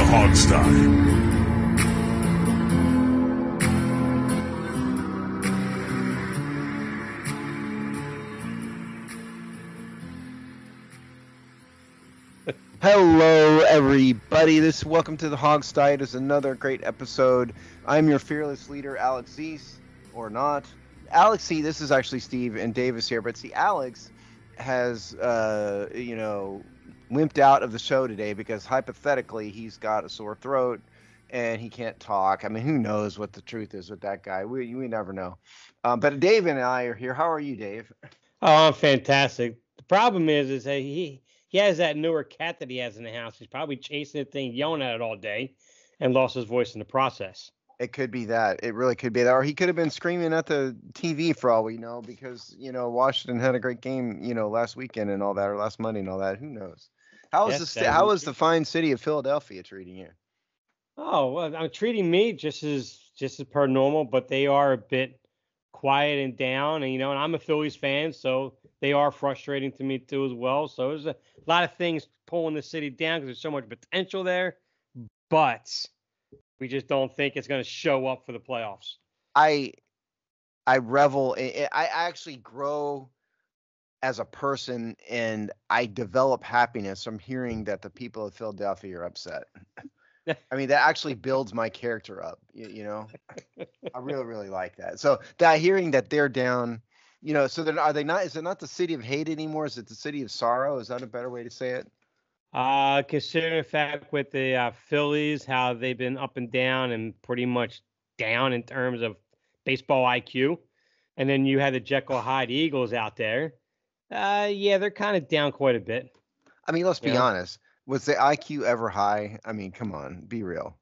Hogstye. Hello, everybody. Welcome to the Hogstye. It is another great episode. I'm your fearless leader, Alex Zeese, or not. Alex, see, this is actually Steve and Davis here, but see, Alex has, wimped out of the show today because hypothetically he's got a sore throat and he can't talk. I mean, who knows what the truth is with that guy? We never know. But Dave and I are here. How are you, Dave? Oh, I'm fantastic. The problem is that he has that newer cat that he has in the house. He's probably chasing the thing, yelling at it all day, and lost his voice in the process. It could be that. It really could be that. Or he could have been screaming at the TV for all we know because, Washington had a great game, last weekend and all that, or last Monday and all that. Who knows? How is the fine city of Philadelphia treating you? Oh, well, I'm treating me just as per normal, but they are a bit quiet and down. And, and I'm a Phillies fan, so they are frustrating to me too as well. So there's a lot of things pulling the city down because there's so much potential there. But we just don't think it's going to show up for the playoffs. I revel. I actually grow as a person, and I develop happiness from hearing that the people of Philadelphia are upset. I mean, that actually builds my character up. I really, really like that. So that hearing that they're down, so then are they not? Is it not the city of hate anymore? Is it the city of sorrow? Is that a better way to say it? Considering the fact with the Phillies, how they've been up and down and pretty much down in terms of baseball IQ. And then you had the Jekyll Hyde Eagles out there. Yeah, they're kind of down quite a bit. I mean, let's be honest. Was the IQ ever high? I mean, come on, be real.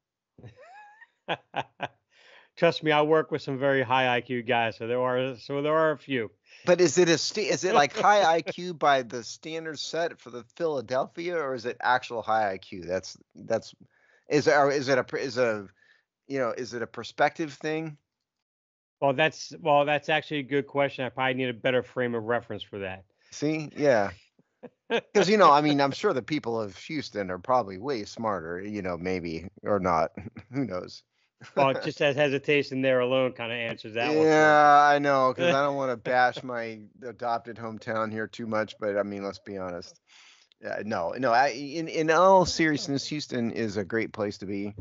Trust me, I work with some very high IQ guys, so there are a few. But is it like high IQ by the standard set for the Philadelphia, or is it actual high IQ? Is it a perspective thing? Well, that's actually a good question. I probably need a better frame of reference for that. See, yeah. Because I mean, I'm sure the people of Houston are probably way smarter, maybe or not. Who knows? Well, just as hesitation there alone kind of answers that one. Yeah, I know, because I don't want to bash my adopted hometown here too much, but I mean, let's be honest. No. In all seriousness, Houston is a great place to be.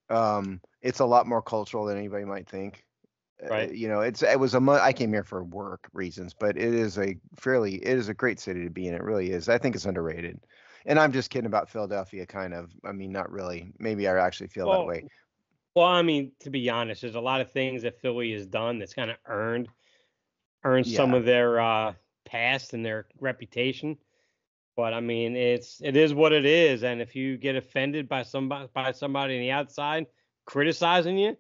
It's a lot more cultural than anybody might think. Right. I came here for work reasons, but it is a great city to be in. It really is. I think it's underrated. And I'm just kidding about Philadelphia, kind of. I mean, not really. Maybe I actually feel that way. Well, I mean, to be honest, there's a lot of things that Philly has done that's kind of earned some of their past and their reputation. But I mean, it is what it is. And if you get offended by somebody on the outside criticizing you,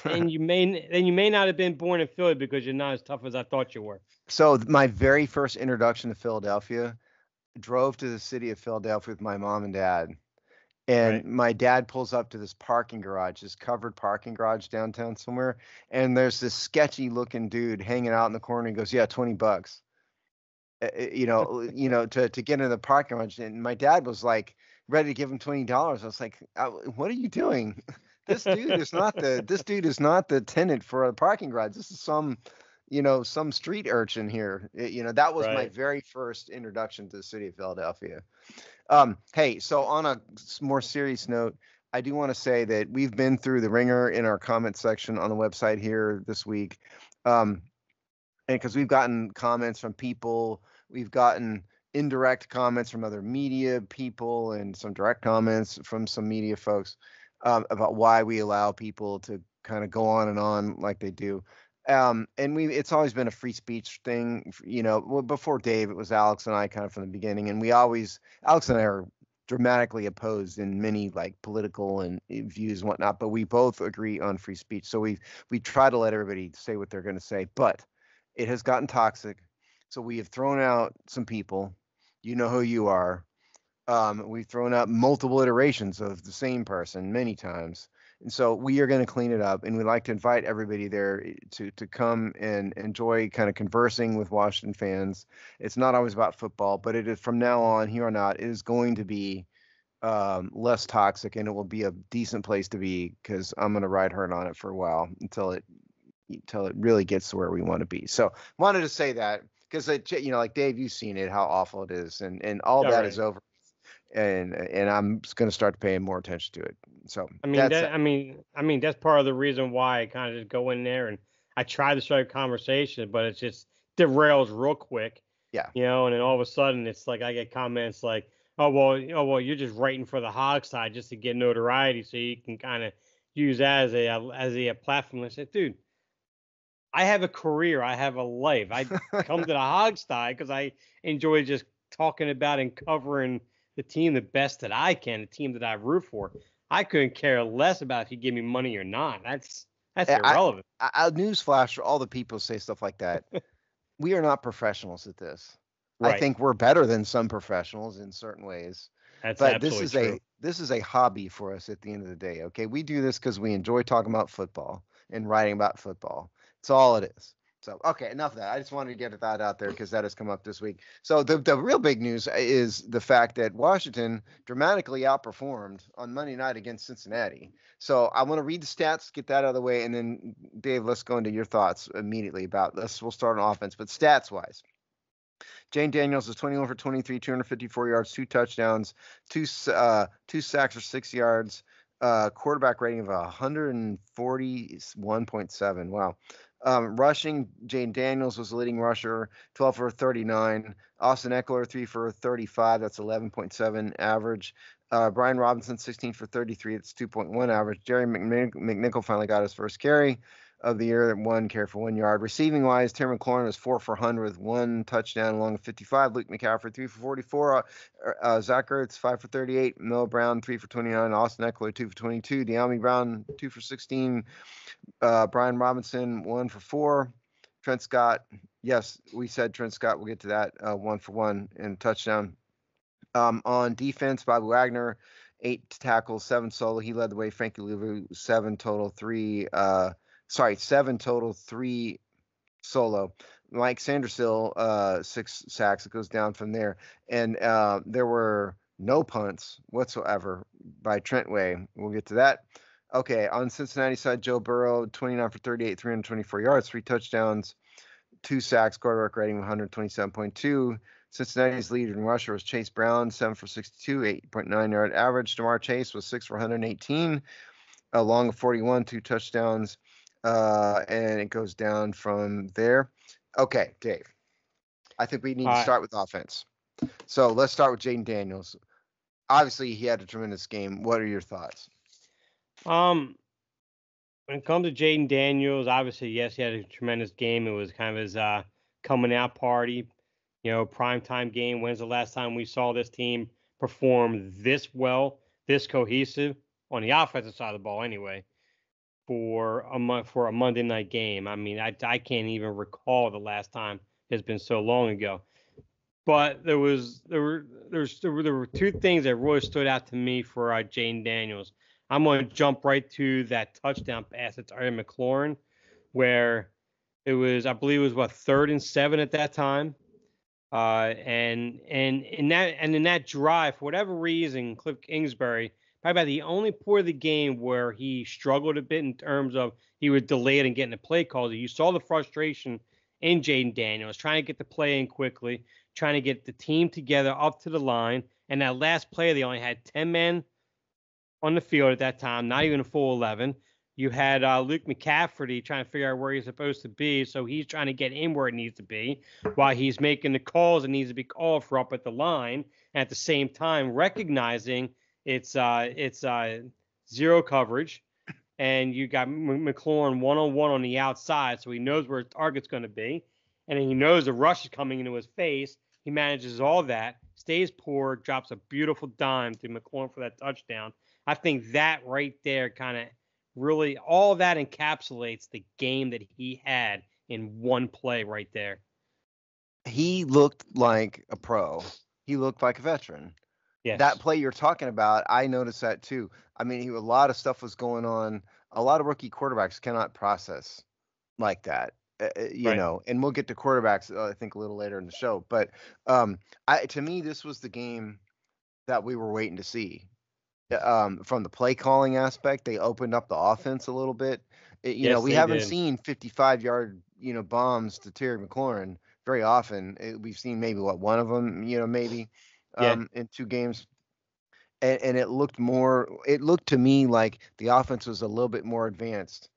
then you may not have been born in Philly because you're not as tough as I thought you were. So my very first introduction to Philadelphia, drove to the city of Philadelphia with my mom and dad. And my dad pulls up to this covered parking garage downtown somewhere. And there's this sketchy looking dude hanging out in the corner. He goes, yeah, $20. To get into the parking garage. And my dad was like ready to give him $20. I was like, what are you doing? This dude is not the tenant for a parking garage. This is some street urchin here. That was my very first introduction to the city of Philadelphia. Hey, so on a more serious note, I do want to say that we've been through the ringer in our comment section on the website here this week. And because we've gotten comments from people, we've gotten indirect comments from other media people and some direct comments from some media folks about why we allow people to kind of go on and on like they do. And it's always been a free speech thing, before Dave, it was Alex and I kind of from the beginning. And Alex and I are dramatically opposed in many like political and views and whatnot, but we both agree on free speech. So we try to let everybody say what they're going to say, but it has gotten toxic. So we have thrown out some people, you know who you are. We've thrown out multiple iterations of the same person many times. And so we are going to clean it up, and we'd like to invite everybody there to come and enjoy kind of conversing with Washington fans. It's not always about football, but it is from now on, here on out, it is going to be less toxic, and it will be a decent place to be because I'm going to ride hard on it for a while until it really gets to where we want to be. So wanted to say that because like Dave, you've seen it, how awful it is, and all Yeah, that right. is over, and I'm going to start paying more attention to it. So I mean that's that. I mean that's part of the reason why I kind of just go in there and I try to start a conversation, but it's just derails real quick, yeah. and then all of a sudden it's like I get comments like, oh well, you're just writing for the hog side just to get notoriety, so you can kind of use that as a platform. I said, dude, I have a career, I have a life. I come to the hog side because I enjoy just talking about and covering the team the best that I can, the team that I root for. I couldn't care less about if you give me money or not. That's irrelevant. Newsflash for all the people who say stuff like that. We are not professionals at this. I Right. think we're better than some professionals in certain ways, That's but absolutely true. this is a hobby for us at the end of the day. Okay, we do this because we enjoy talking about football and writing about football. It's all it is. So okay, enough of that. I just wanted to get that out there because that has come up this week. So the real big news is the fact that Washington dramatically outperformed on Monday night against Cincinnati. So I want to read the stats, get that out of the way, and then Dave, let's go into your thoughts immediately about this. We'll start on offense, but stats wise. Jane Daniels is 21 for 23, 254 yards, 2 touchdowns, two sacks for 6 yards, quarterback rating of 141.7. Wow. Rushing, Jane Daniels was the leading rusher, 12 for 39. Austin Ekeler, 3 for 35. That's 11.7 average. Brian Robinson, 16 for 33. That's 2.1 average. Jerry McNichol finally got his first carry of the year, 1 carry for 1 yard. Receiving wise, Terry McLaurin was 4 for 100 with 1 touchdown along with 55. Luke McCaffrey, 3 for 44. Zach Ertz, 5 for 38. Noah Brown, 3 for 29. Austin Ekeler, 2 for 22. De'Ami Brown, 2 for 16. Brian Robinson, 1 for 4. Trent Scott, yes, we said Trent Scott. We'll get to that. 1 for 1 and touchdown. On defense, Bobby Wagner, 8 tackles, 7 solo. He led the way. Frankie Luvu, 7 total, 3 solo. Mike Sandersill, 6 sacks. It goes down from there. And there were no punts whatsoever by Trent Way. We'll get to that. Okay, on Cincinnati side, Joe Burrow, 29 for 38, 324 yards, 3 touchdowns, 2 sacks, quarterback rating 127.2. Cincinnati's leading rusher was Chase Brown, 7 for 62, 8.9 yard average. Jamar Chase was 6 for 118, along with 41, 2 touchdowns, and it goes down from there. Okay, Dave, I think we need to start with offense. So let's start with Jayden Daniels. Obviously, he had a tremendous game. What are your thoughts? When it comes to Jayden Daniels, obviously, yes, he had a tremendous game. It was kind of his coming out party, primetime game. When's the last time we saw this team perform this well, this cohesive on the offensive side of the ball anyway, for a Monday night game? I mean, I can't even recall the last time. It's been so long ago. But there were 2 things that really stood out to me for Jayden Daniels. I'm going to jump right to that touchdown pass to Terry McLaurin, where it was, I believe, it was 3rd and 7 at that time. And in that drive, for whatever reason, Cliff Kingsbury, probably the only point of the game where he struggled a bit in terms of he was delayed in getting the play calls. You saw the frustration in Jayden Daniels trying to get the play in quickly, trying to get the team together up to the line. And that last play, they only had 10 men on the field at that time, not even a full 11. You had Luke McCaffrey trying to figure out where he's supposed to be, so he's trying to get in where it needs to be while he's making the calls that needs to be called for up at the line, and at the same time recognizing it's zero coverage, and you got McLaurin one-on-one on the outside, so he knows where his target's going to be, and then he knows the rush is coming into his face. He manages all that, stays poor, drops a beautiful dime to McLaurin for that touchdown. I think that right there kind of really, all that encapsulates the game that he had in one play right there. He looked like a pro. He looked like a veteran. Yes. That play you're talking about, I noticed that too. I mean, a lot of stuff was going on. A lot of rookie quarterbacks cannot process like that, and we'll get to quarterbacks, I think, a little later in the show. But to me, this was the game that we were waiting to see. From the play calling aspect, they opened up the offense a little bit. Yes, We they haven't did. seen 55-yard, bombs to Terry McLaurin very often. We've seen maybe one of them, maybe Yeah. in 2 games. And it looked to me like the offense was a little bit more advanced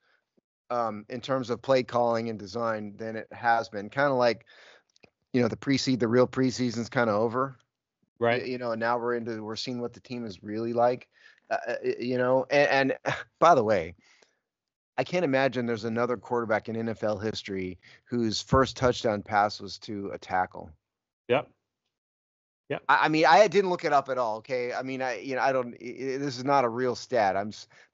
in terms of play calling and design than it has been. Kind of like, the real preseason's kind of over. Right. And now we're seeing what the team is really like. And by the way, I can't imagine there's another quarterback in NFL history whose first touchdown pass was to a tackle. Yep. Yep. I mean, I didn't look it up at all. Okay, I mean, I don't. This is not a real stat.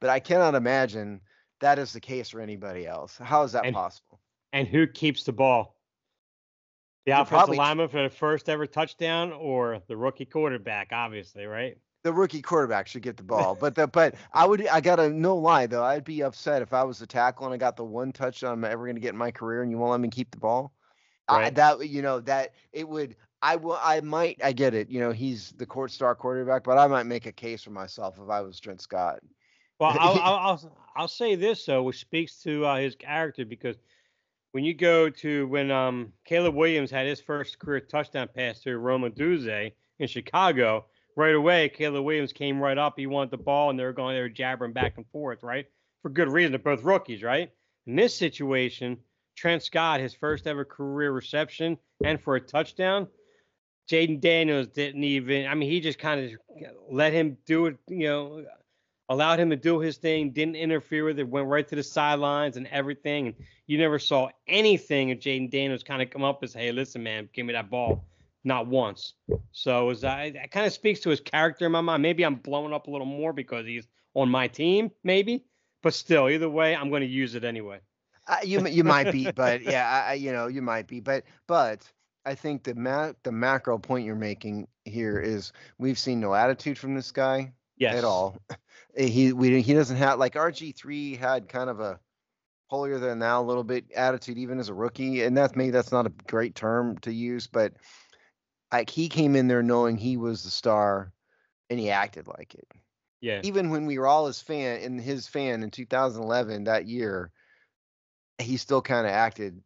But I cannot imagine that is the case for anybody else. How is that And possible? and who keeps the ball? The You're offensive probably lineman for the first ever touchdown, or the rookie quarterback? Obviously, right? the rookie quarterback should get the ball. But I gotta no lie though, I'd be upset if I was the tackle and I got the one touchdown I'm ever gonna get in my career and you won't let me keep the ball. Right. That it would. I get it. He's the star quarterback, but I might make a case for myself if I was Trent Scott. Well, I'll say this though, which speaks to his character, because when you go to when Caleb Williams had his first career touchdown pass to Roma Duze in Chicago, right away Caleb Williams came right up. He wanted the ball, and they were jabbering back and forth, right? For good reason. They're both rookies, right? In this situation, Trent Scott, his first ever career reception and for a touchdown, Jaden Daniels didn't even. I mean, he just kind of let him do it. Allowed him to do his thing, didn't interfere with it, went right to the sidelines and everything. And you never saw anything of Jaden Daniels kind of come up and say, "Hey, listen, man, give me that ball." Not once. So that kind of speaks to his character in my mind. Maybe I'm blowing up a little more because he's on my team, maybe. But still, either way, I'm going to use it anyway. You might be, but yeah, you might be, but I think the macro point you're making here is we've seen no attitude from this guy at Yes. all. He doesn't have, like, RG3 had kind of a holier than thou a little bit attitude even as a rookie, and that's not a great term to use, but like he came in there knowing he was the star and he acted like it. Yeah. Even when we were all his fan in 2011 that year, he still kind of acted,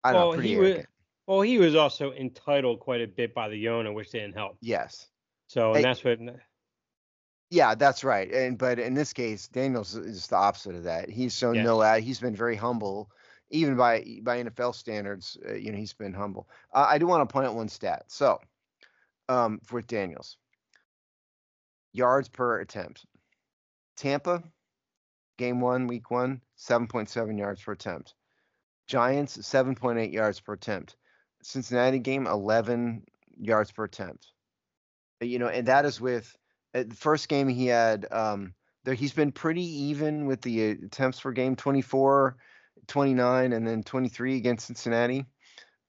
I don't know, Well, pretty he was. arrogant. Well, he was also entitled quite a bit by the owner, which didn't help. Yes. So, and Eh, that's what. yeah, that's right. But in this case, Daniels is the opposite of that. He's shown Yes. he's been very humble, even by NFL standards. He's been humble. I do want to point out one stat. So, for Daniels, yards per attempt. Tampa, game 1, week 1, 7.7 yards per attempt. Giants, 7.8 yards per attempt. Cincinnati game, 11 yards per attempt. And that is with the first game he had. He's been pretty even with the attempts per game, 24, 29, and then 23 against Cincinnati.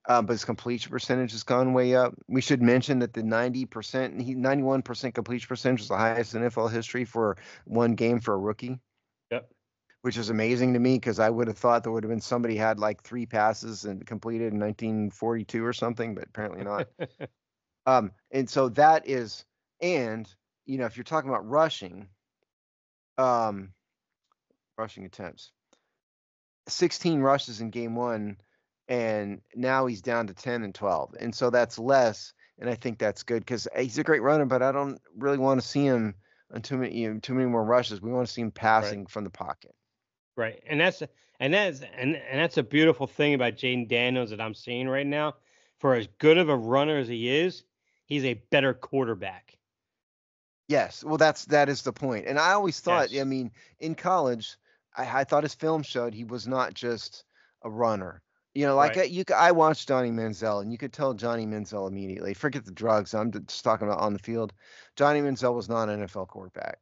But his completion percentage has gone way up. We should mention that the 91% completion percentage was the highest in NFL history for one game for a rookie. Yep. Which is amazing to me because I would have thought there would have been somebody had like 3 passes and completed in 1942 or something, but apparently not. And so that is, and if you're talking about rushing attempts, 16 rushes in game 1, and now he's down to 10 and 12, and so that's less, and I think that's good because he's a great runner, but I don't really want to see him on too many more rushes. We want to see him passing from the pocket. Right. And that's a beautiful thing about Jaden Daniels that I'm seeing right now. For as good of a runner as he is, he's a better quarterback. Yes, well, that is the point. And I always thought, Yes. I mean, in college, I thought his film showed he was not just a runner. Like Right. I watched Johnny Manziel, and you could tell Johnny Manziel immediately. Forget the drugs. I'm just talking about on the field. Johnny Manziel was not an NFL quarterback.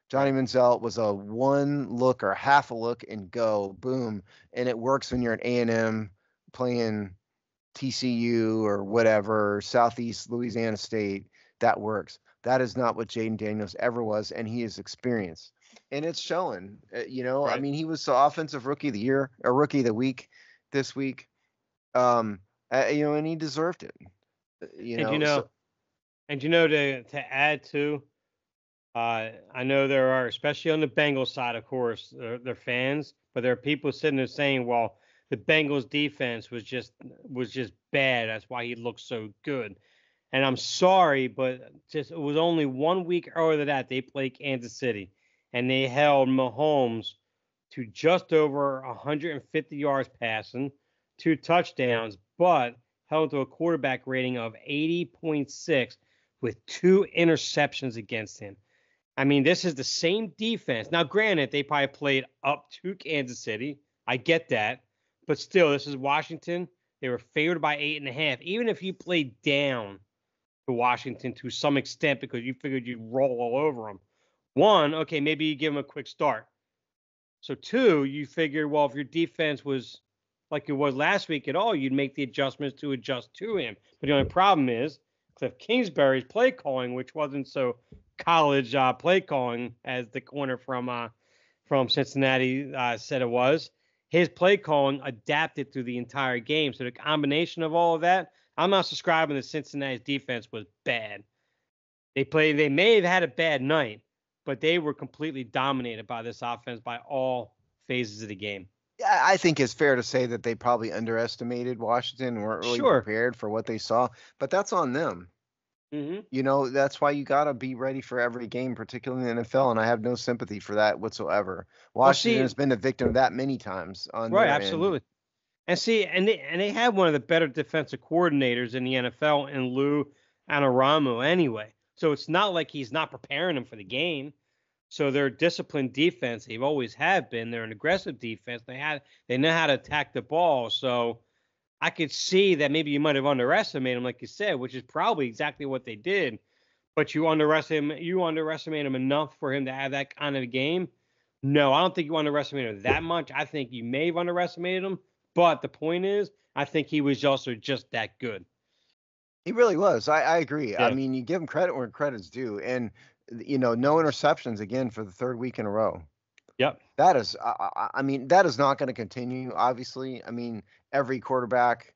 Johnny Right. Manziel was a one look or half a look and go, boom, and it works when you're at A&M playing TCU or whatever, Southeast Louisiana State. That works. That is not what Jaden Daniels ever was, and he is experienced, and it's showing. I Right. mean, he was the offensive rookie of the year, or rookie of the week this week. And he deserved it. And So And to add to, I know there are, especially on the Bengals side, of course, they're fans, but there are people sitting there saying, "Well, the Bengals defense was just bad. That's why he looked so good." And I'm sorry, but just it was only 1 week earlier than that they played Kansas City, and they held Mahomes to just over 150 yards passing, 2 touchdowns, but held to a quarterback rating of 80.6 with 2 interceptions against him. I mean, this is the same defense. Now, granted, they probably played up to Kansas City. I get that. But still, this is Washington. They were favored by 8.5. Even if you played down to Washington to some extent because you figured you'd roll all over them. One, okay, maybe you give them a quick start. So two, you figure, well, if your defense was like it was last week at all, you'd make the adjustments to adjust to him. But the only problem is Cliff Kingsbury's play calling, which wasn't so college play calling as the corner from Cincinnati said it was. His play calling adapted through the entire game. So the combination of all of that, I'm not subscribing that Cincinnati's defense was bad. They may have had a bad night, but they were completely dominated by this offense by all phases of the game. Yeah, I think it's fair to say that they probably underestimated Washington and weren't really Sure. prepared for what they saw, but that's on them. Mm-hmm. You know, that's why you got to be ready for every game, particularly in the NFL, and I have no sympathy for that whatsoever. Washington has been a victim of that many times on right, their absolutely. end. And see, and they have one of the better defensive coordinators in the NFL in Lou Anarumo anyway. So it's not like he's not preparing them for the game. So they're a disciplined defense. They've always have been. They're an aggressive defense. They know how to attack the ball. So I could see that maybe you might have underestimated them, like you said, which is probably exactly what they did. But you underestimate him enough for him to have that kind of a game. No, I don't think you underestimated him that much. I think you may have underestimated him. But the point is, I think he was also just that good. He really was. I agree. I Yeah. mean, you give him credit where credit's due, and no interceptions again for the third week in a row. Yep. That is, I mean, that is not going to continue. Obviously, I mean, every quarterback,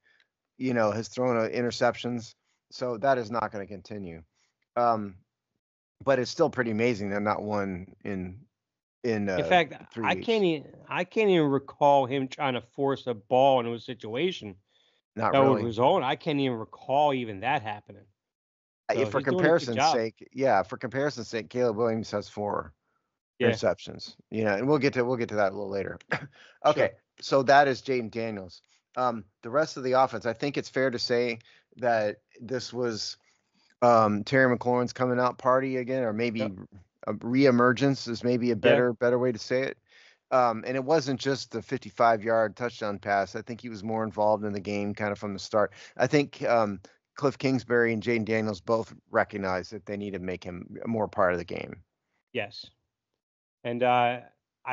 has thrown interceptions, so that is not going to continue. But it's still pretty amazing they're not won in fact, 3 weeks. I can't even recall him trying to force a ball into a situation Not that would really. result. I can't even recall even that happening. So For he's doing a good comparison's job. sake, Caleb Williams has 4 Yeah. interceptions. And we'll get to that a little later. Okay, so that is Jayden Daniels. The rest of the offense, I think it's fair to say that this was Terry McLaurin's coming out party again, or maybe a reemergence is maybe a better way to say it. And it wasn't just the 55-yard touchdown pass. I think he was more involved in the game kind of from the start. I think Cliff Kingsbury and Jayden Daniels both recognized that they need to make him more part of the game. Yes. And I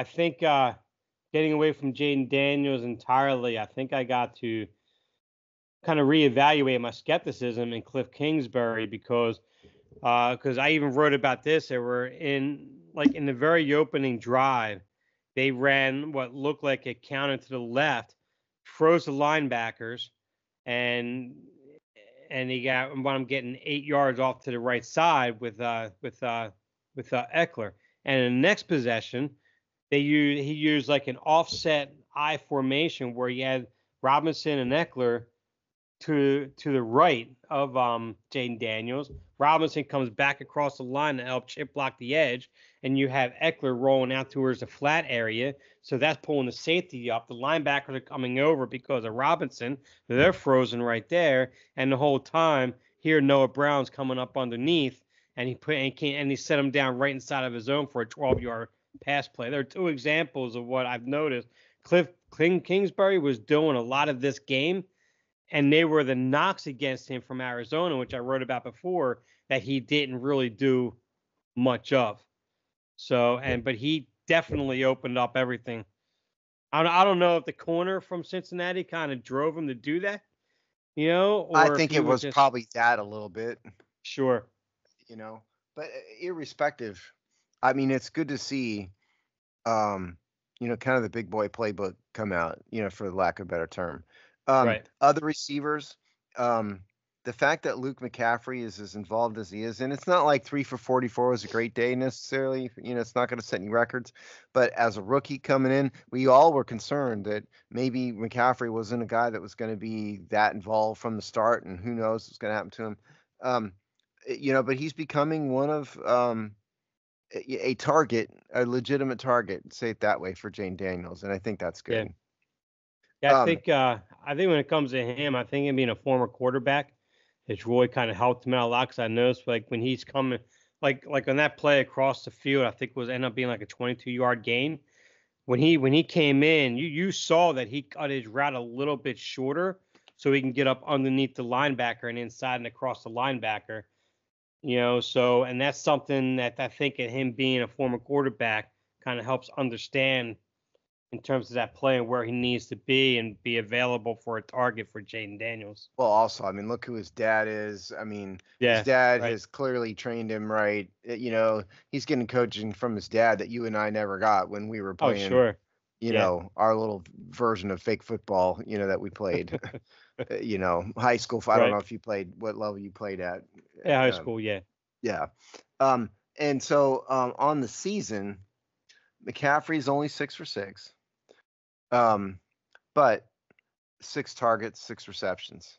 think getting away from Jayden Daniels entirely, I think I got to kind of reevaluate my skepticism in Cliff Kingsbury because I even wrote about this. They were in the very opening drive, they ran what looked like a counter to the left, froze the linebackers, and he got what I'm getting 8 yards off to the right side with Ekeler. And in the next possession, he used like an offset I formation where he had Robinson and Ekeler to the right of Jayden Daniels. Robinson comes back across the line to help chip block the edge, and you have Ekeler rolling out towards the flat area. So that's pulling the safety up. The linebackers are coming over because of Robinson. They're frozen right there, and the whole time here Noah Brown's coming up underneath, and he set him down right inside of his zone for a 12-yard pass play. There are 2 examples of what I've noticed. Cliff Kingsbury was doing a lot of this game, and they were the knocks against him from Arizona, which I wrote about before, that he didn't really do much of. So, but he definitely opened up everything. I don't know if the corner from Cincinnati kind of drove him to do that, or I think it was probably that a little bit. Sure. But irrespective, I mean, it's good to see, kind of the big boy playbook come out, for lack of a better term. Right. Other receivers, the fact that Luke McCaffrey is as involved as he is, and it's not like 3 for 44 was a great day necessarily. It's not going to set any records, but as a rookie coming in, we all were concerned that maybe McCaffrey wasn't a guy that was going to be that involved from the start, and who knows what's going to happen to him. But he's becoming one of a target, a legitimate target, say it that way, for Jane Daniels, and I think that's Yeah. good. Yeah, Um, I think when it comes to him, I think him being a former quarterback, it's really kind of helped him out a lot. Because I noticed like when he's coming, like on that play across the field, I think it was ended up being like a 22-yard gain. When he came in, you saw that he cut his route a little bit shorter so he can get up underneath the linebacker and inside and across the linebacker. So and that's something that I think in him being a former quarterback kind of helps understand in terms of that play and where he needs to be and be available for a target for Jaden Daniels. Well, also, I mean, look who his dad is. I mean, his Yeah, dad right. has clearly trained him right. He's getting coaching from his dad that you and I never got when we were Oh, playing, sure. Yeah. our little version of fake football, that we played. High school. I don't know Right. if you played, what level you played at. Yeah, high Um, school, yeah. yeah. And so on the season, McCaffrey's only 6 for 6. But 6 targets, 6 receptions.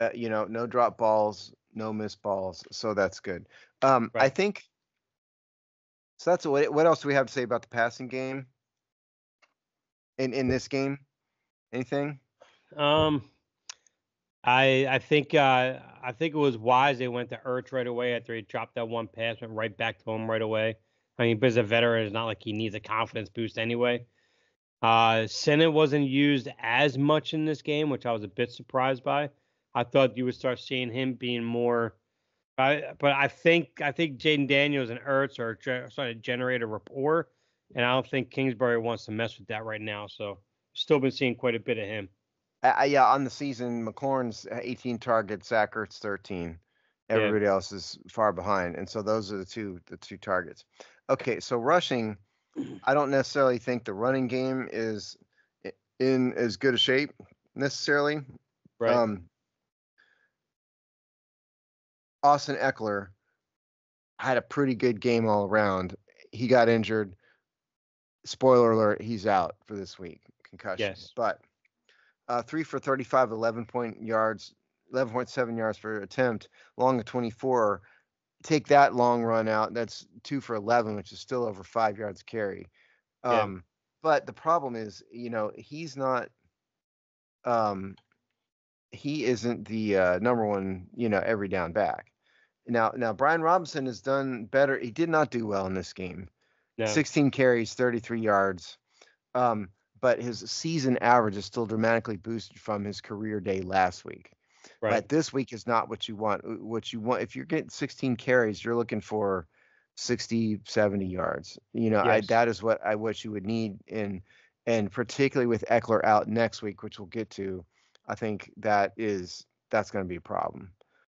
No drop balls, no missed balls, so that's good. I Right. think so. That's what else do we have to say about the passing game in this game? Anything? Um I think it was wise they went to Ertz right away after he dropped that one pass, went right back to him right away. I mean, but as a veteran, it's not like he needs a confidence boost anyway. Senate wasn't used as much in this game, which I was a bit surprised by. I thought you would start seeing him being more. But I think Jaden Daniels and Ertz are starting to generate a rapport, and I don't think Kingsbury wants to mess with that right now. So still been seeing quite a bit of him. Yeah, on the season, McLaurin's 18 targets, Zach Ertz 13. Yeah. Everybody else is far behind, and so those are the two targets. Okay, so rushing, I don't necessarily think the running game is in as good a shape necessarily. Right. Um, Austin Eckler had a pretty good game all around. He got injured. Spoiler alert, he's out for this week, concussion. Yes. But 3 for 35, 11.7 yards per attempt, long of 24. Take that long run out. That's 2 for 11, which is still over 5 yards carry. Yeah. But the problem is, he's not. He isn't the number one, every down back. Now Brian Robinson has done better. He did not do well in this game. No. 16 carries, 33 yards. But his season average is still dramatically boosted from his career day last week. Right. But this week is not what you want. If you're getting 16 carries, you're looking for 60, 70 yards. Yes. That is what you would need and particularly with Eckler out next week, which we'll get to, I think that's going to be a problem.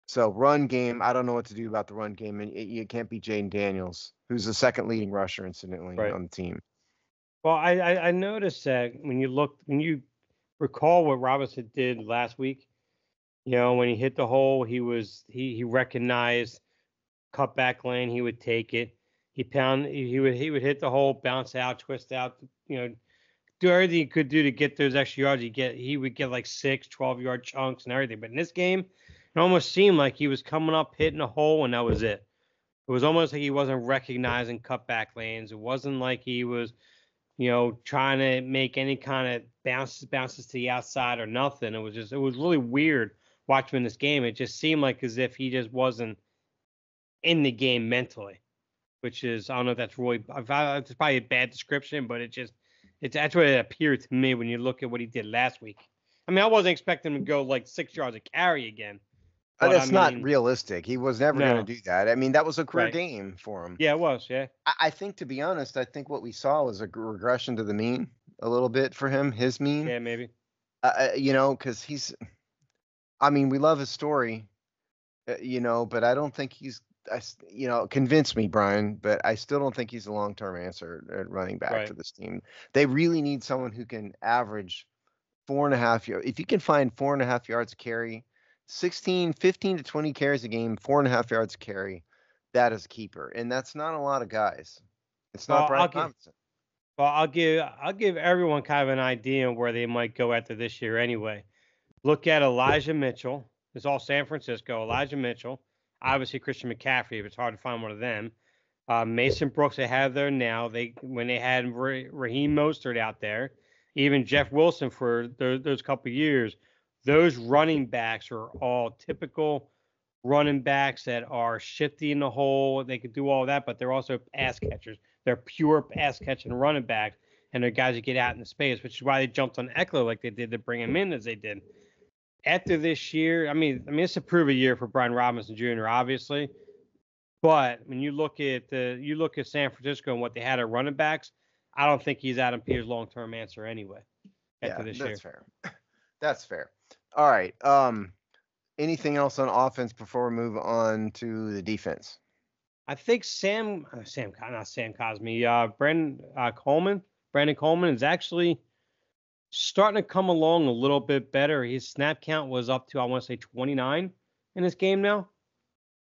So run game, I don't know what to do about the run game, and you can't be Jaden Daniels, who's the second leading rusher, incidentally, Right. on the team. Well, I noticed that when you recall what Robinson did last week, when he hit the hole, he recognized cutback lane, he would take it. He would hit the hole, bounce out, twist out, do everything he could do to get those extra yards. He would get like 6, 12-yard chunks and everything. But in this game, it almost seemed like he was coming up, hitting a hole, and that was it. It was almost like he wasn't recognizing cutback lanes. It wasn't like he was, trying to make any kind of bounces to the outside or nothing. It was really weird watching him in this game. It just seemed like as if he just wasn't in the game mentally, which is, I don't know if that's really, it's probably a bad description, but that's what it appeared to me when you look at what he did last week. I mean, I wasn't expecting him to go like 6 yards a carry again, but I That's not mean, realistic. He was never going no, to do that. I mean, that was a career right. game for him. Yeah, it was. Yeah. I think, to be honest, I think what we saw was a regression to the mean a little bit for him, his mean. Yeah, maybe. Because I mean, we love his story, but I don't think convince me, Brian, but I still don't think he's a long-term answer at running back Right. for this team. They really need someone who can average 4.5 yards. If you can find 4.5 yards carry 15 to 20 carries a game, 4.5 yards a carry. That is a keeper, and that's not a lot of guys. It's not Well, Brian Robinson. I'll give everyone kind of an idea of where they might go after this year anyway. Look at Elijah Mitchell. It's all San Francisco. Elijah Mitchell, obviously Christian McCaffrey, but it's hard to find one of them. Mason Brooks they have there now. When they had Raheem Mostert out there, even Jeff Wilson for those couple of years, those running backs are all typical running backs that are shifty in the hole. They could do all that, but they're also pass catchers. They're pure pass catching running backs, and they're guys that get out in the space, which is why they jumped on Eckler like they did to bring him in as they did. After this year, I mean, it's a prove a year for Brian Robinson Jr. Obviously, but when you look at San Francisco and what they had at running backs, I don't think he's Adam Peter's long term answer anyway. After this year, that's fair. That's fair. All right. Anything else on offense before we move on to the defense? I think Brandon Coleman is actually starting to come along a little bit better. His snap count was up to, I want to say, 29 in this game now.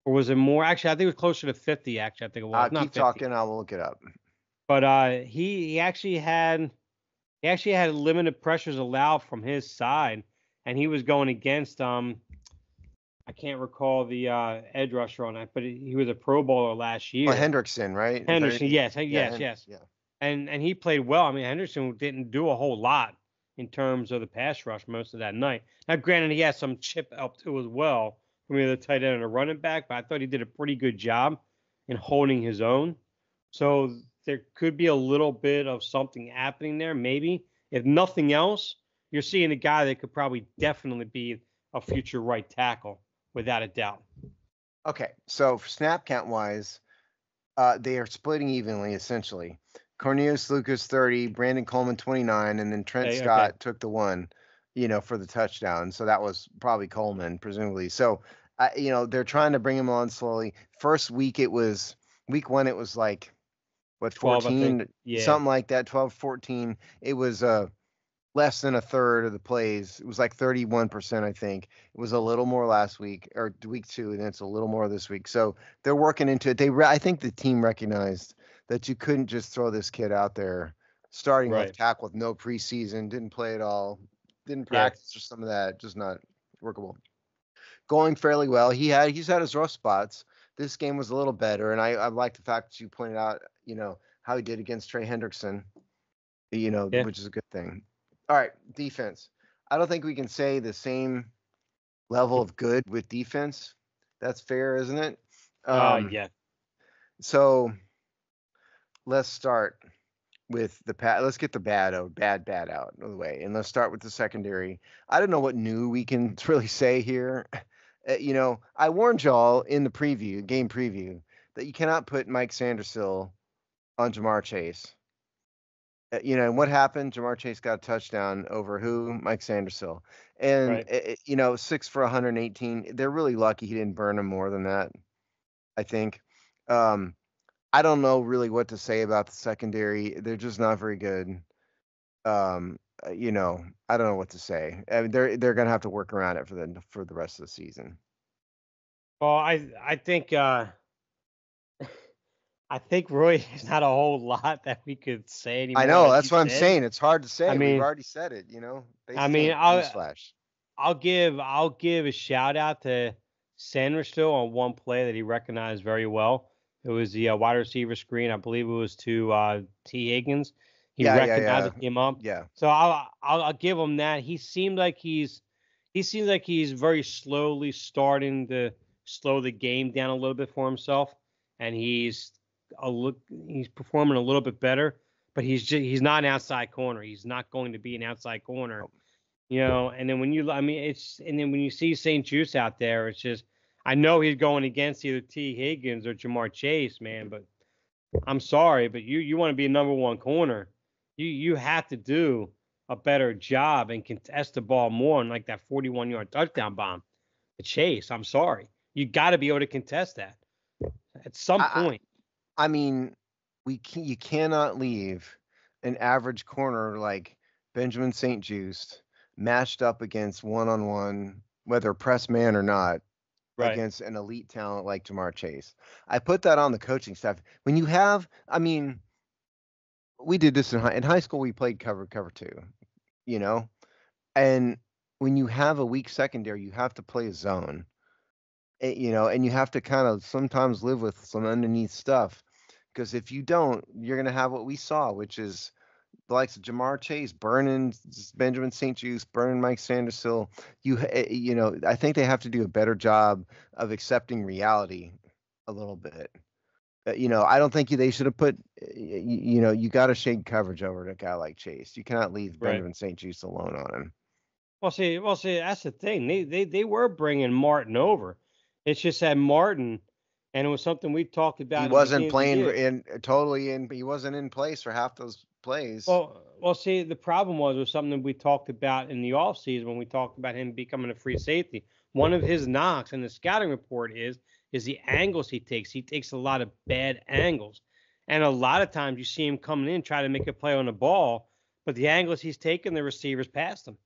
Or was it more? Actually, I think it was closer to 50, actually. I think it was. Not keep 50. talking. I'll look it up. But he actually had limited pressures allowed from his side, and he was going against I can't recall the edge rusher on that, but he was a Pro Bowler last year. Hendrickson, right? Henderson, yes. Yeah. And he played well. I mean, Henderson didn't do a whole lot in terms of the pass rush most of that night. Now, granted, he had some chip up too as well from either the tight end or the running back, but I thought he did a pretty good job in holding his own. So there could be a little bit of something happening there, maybe. If nothing else, you're seeing a guy that could probably definitely be a future right tackle, without a doubt. Okay, so for snap count wise, they are splitting evenly essentially. Cornelius Lucas 30, Brandon Coleman 29, and then Trent Scott took the one, for the touchdown. So that was probably Coleman, presumably. So, they're trying to bring him on slowly. First week week 1, it was like, what, 14, something like that, 12, 14. It was less than a third of the plays. It was like 31%, I think. It was a little more last week or week 2, and it's a little more this week. So they're working into it. I think the team recognized that you couldn't just throw this kid out there starting left tackle with no preseason, didn't play at all, didn't practice or some of that, just not workable. Going fairly well. He's had his rough spots. This game was a little better, and I like the fact that you pointed out, how he did against Trey Hendrickson, which is a good thing. All right, defense. I don't think we can say the same level of good with defense. That's fair, isn't it? Yeah. So let's start with let's get the bad out of the way, and let's start with the secondary. I don't know what new we can really say here. I warned y'all in the game preview that you cannot put Mike Sandersill on Ja'Marr Chase. And what happened? Ja'Marr Chase got a touchdown over who? Mike Sandersill. And, 6 for 118. They're really lucky he didn't burn him more than that, I think. I don't know really what to say about the secondary. They're just not very good. I don't know what to say. I mean, they're going to have to work around it for the rest of the season. Well, I think really there's not a whole lot that we could say anymore. I know, that's what I'm saying. It's hard to say. I mean, we've already said it, I'll give a shout out to Sandersill on one play that he recognized very well. It was the wide receiver screen. I believe it was to T. Higgins. He recognized it, came up. Yeah. So I'll give him that. He seems like he's very slowly starting to slow the game down a little bit for himself, and he's performing a little bit better. But he's not an outside corner. He's not going to be an outside corner. And then when you see St. Juice out there, it's just, I know he's going against either T. Higgins or Ja'Marr Chase, man, but I'm sorry, but you want to be a number one corner, you have to do a better job and contest the ball more on like that 41-yard touchdown bomb to Chase. I'm sorry. You got to be able to contest that at some point. I mean, you cannot leave an average corner like Benjamin St. Juice matched up against one-on-one whether press man or not, Right. against an elite talent like Jamar Chase. I put that on the coaching staff. When you have, I mean, we did this in high school. We played cover two, you know, and when you have a weak secondary, you have to play a zone, and you have to kind of sometimes live with some underneath stuff. Because if you don't, you're going to have what we saw, which is the likes of Jamar Chase burning Benjamin St-Juste, burning Mike Sandersill. I think they have to do a better job of accepting reality a little bit. I don't think they should have put, you got to shade coverage over a guy like Chase. You cannot leave Right. Benjamin St-Juste alone on him. Well, see, that's the thing. They were bringing Martin over. It's just that Martin, and it was something we talked about He in the wasn't beginning of the playing year. he wasn't in place for half those plays. Well, see, the problem was something we talked about in the offseason when we talked about him becoming a free safety. One of his knocks in the scouting report is the angles he takes. He takes a lot of bad angles. And a lot of times you see him coming in trying to make a play on the ball, but the angles he's taking, the receivers past him.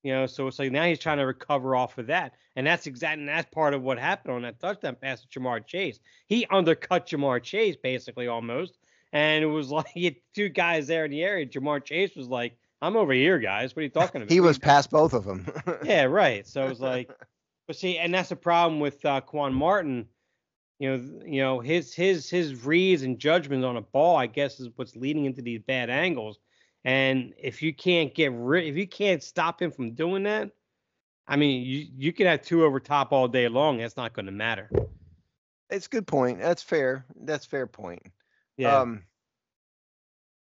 So it's like now he's trying to recover off of that. And that's part of what happened on that touchdown pass to Jamar Chase. He undercut Jamar Chase basically almost. And it was like he had two guys there in the area. Jamar Chase was like, I'm over here, guys. What are you talking about? He was past both of them. Yeah, right. So it was like, but see, and that's the problem with Quan Martin. His reads and judgments on a ball, I guess, is what's leading into these bad angles. And if you can't if you can't stop him from doing that, I mean, you can have two over top all day long. That's not going to matter. It's a good point. That's fair. That's fair point. Yeah.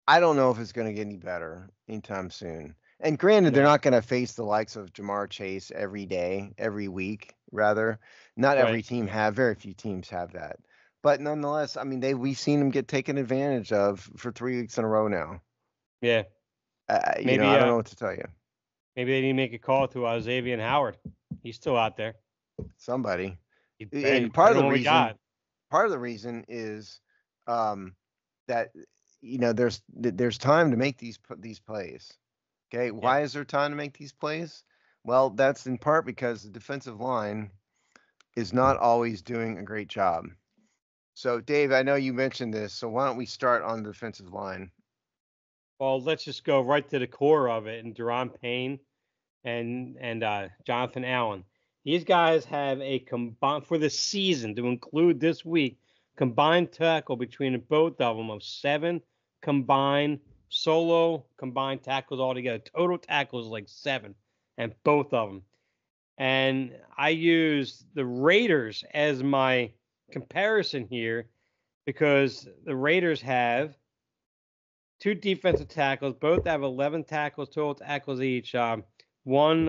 I don't know if it's going to get any better anytime soon. And granted, they're No. not going to face the likes of Jamar Chase every day, every week, rather. Not every Right. team very few teams have that. But nonetheless, I mean, we've seen them get taken advantage of for 3 weeks in a row now. Yeah. I Maybe don't know what to tell you. maybe they need to make a call to Xavier Howard. He's still out there. Somebody. Hey, And part of the reason is that there's time to make these plays. Okay, why is there time to make these plays? Well, that's in part because the defensive line is not always doing a great job. So, Dave, I know you mentioned this, so why don't we start on the defensive line? Well, let's just go right to the core of it. And Deron Payne and Jonathan Allen. These guys have a combined for the season to include this week combined tackle between both of them of 7 combined combined tackles altogether. Total tackles like 7, and both of them. And I use the Raiders as my comparison here because the Raiders have 2 defensive tackles. Both have 11 tackles, total tackles each. One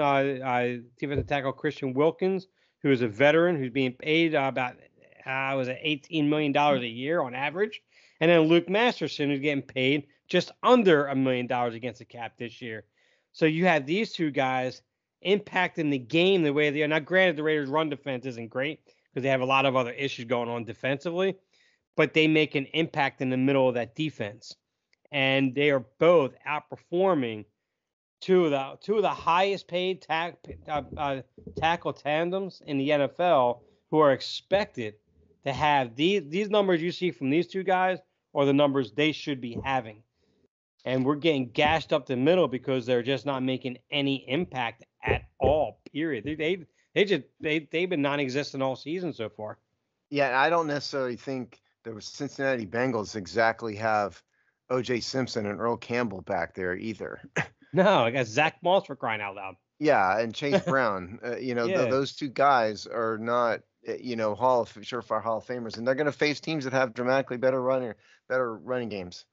defensive tackle, Christian Wilkins, who is a veteran who's being paid about $18 million a year on average. And then Luke Masterson, who's getting paid just under $1 million against the cap this year. So you have these two guys impacting the game the way they are. Now, granted, the Raiders' run defense isn't great because they have a lot of other issues going on defensively, but they make an impact in the middle of that defense. And they are both outperforming two of the highest paid tackle tandems in the NFL, who are expected to have these numbers you see from these two guys are the numbers they should be having. And we're getting gashed up the middle because they're just not making any impact at all. Period. They've been non-existent all season so far. Yeah, I don't necessarily think the Cincinnati Bengals exactly have O.J. Simpson and Earl Campbell back there either. No, I got Zach Moss for crying out loud. Yeah, and Chase Brown. Yeah. Those two guys are not, surefire Hall of Famers, and they're going to face teams that have dramatically better running games.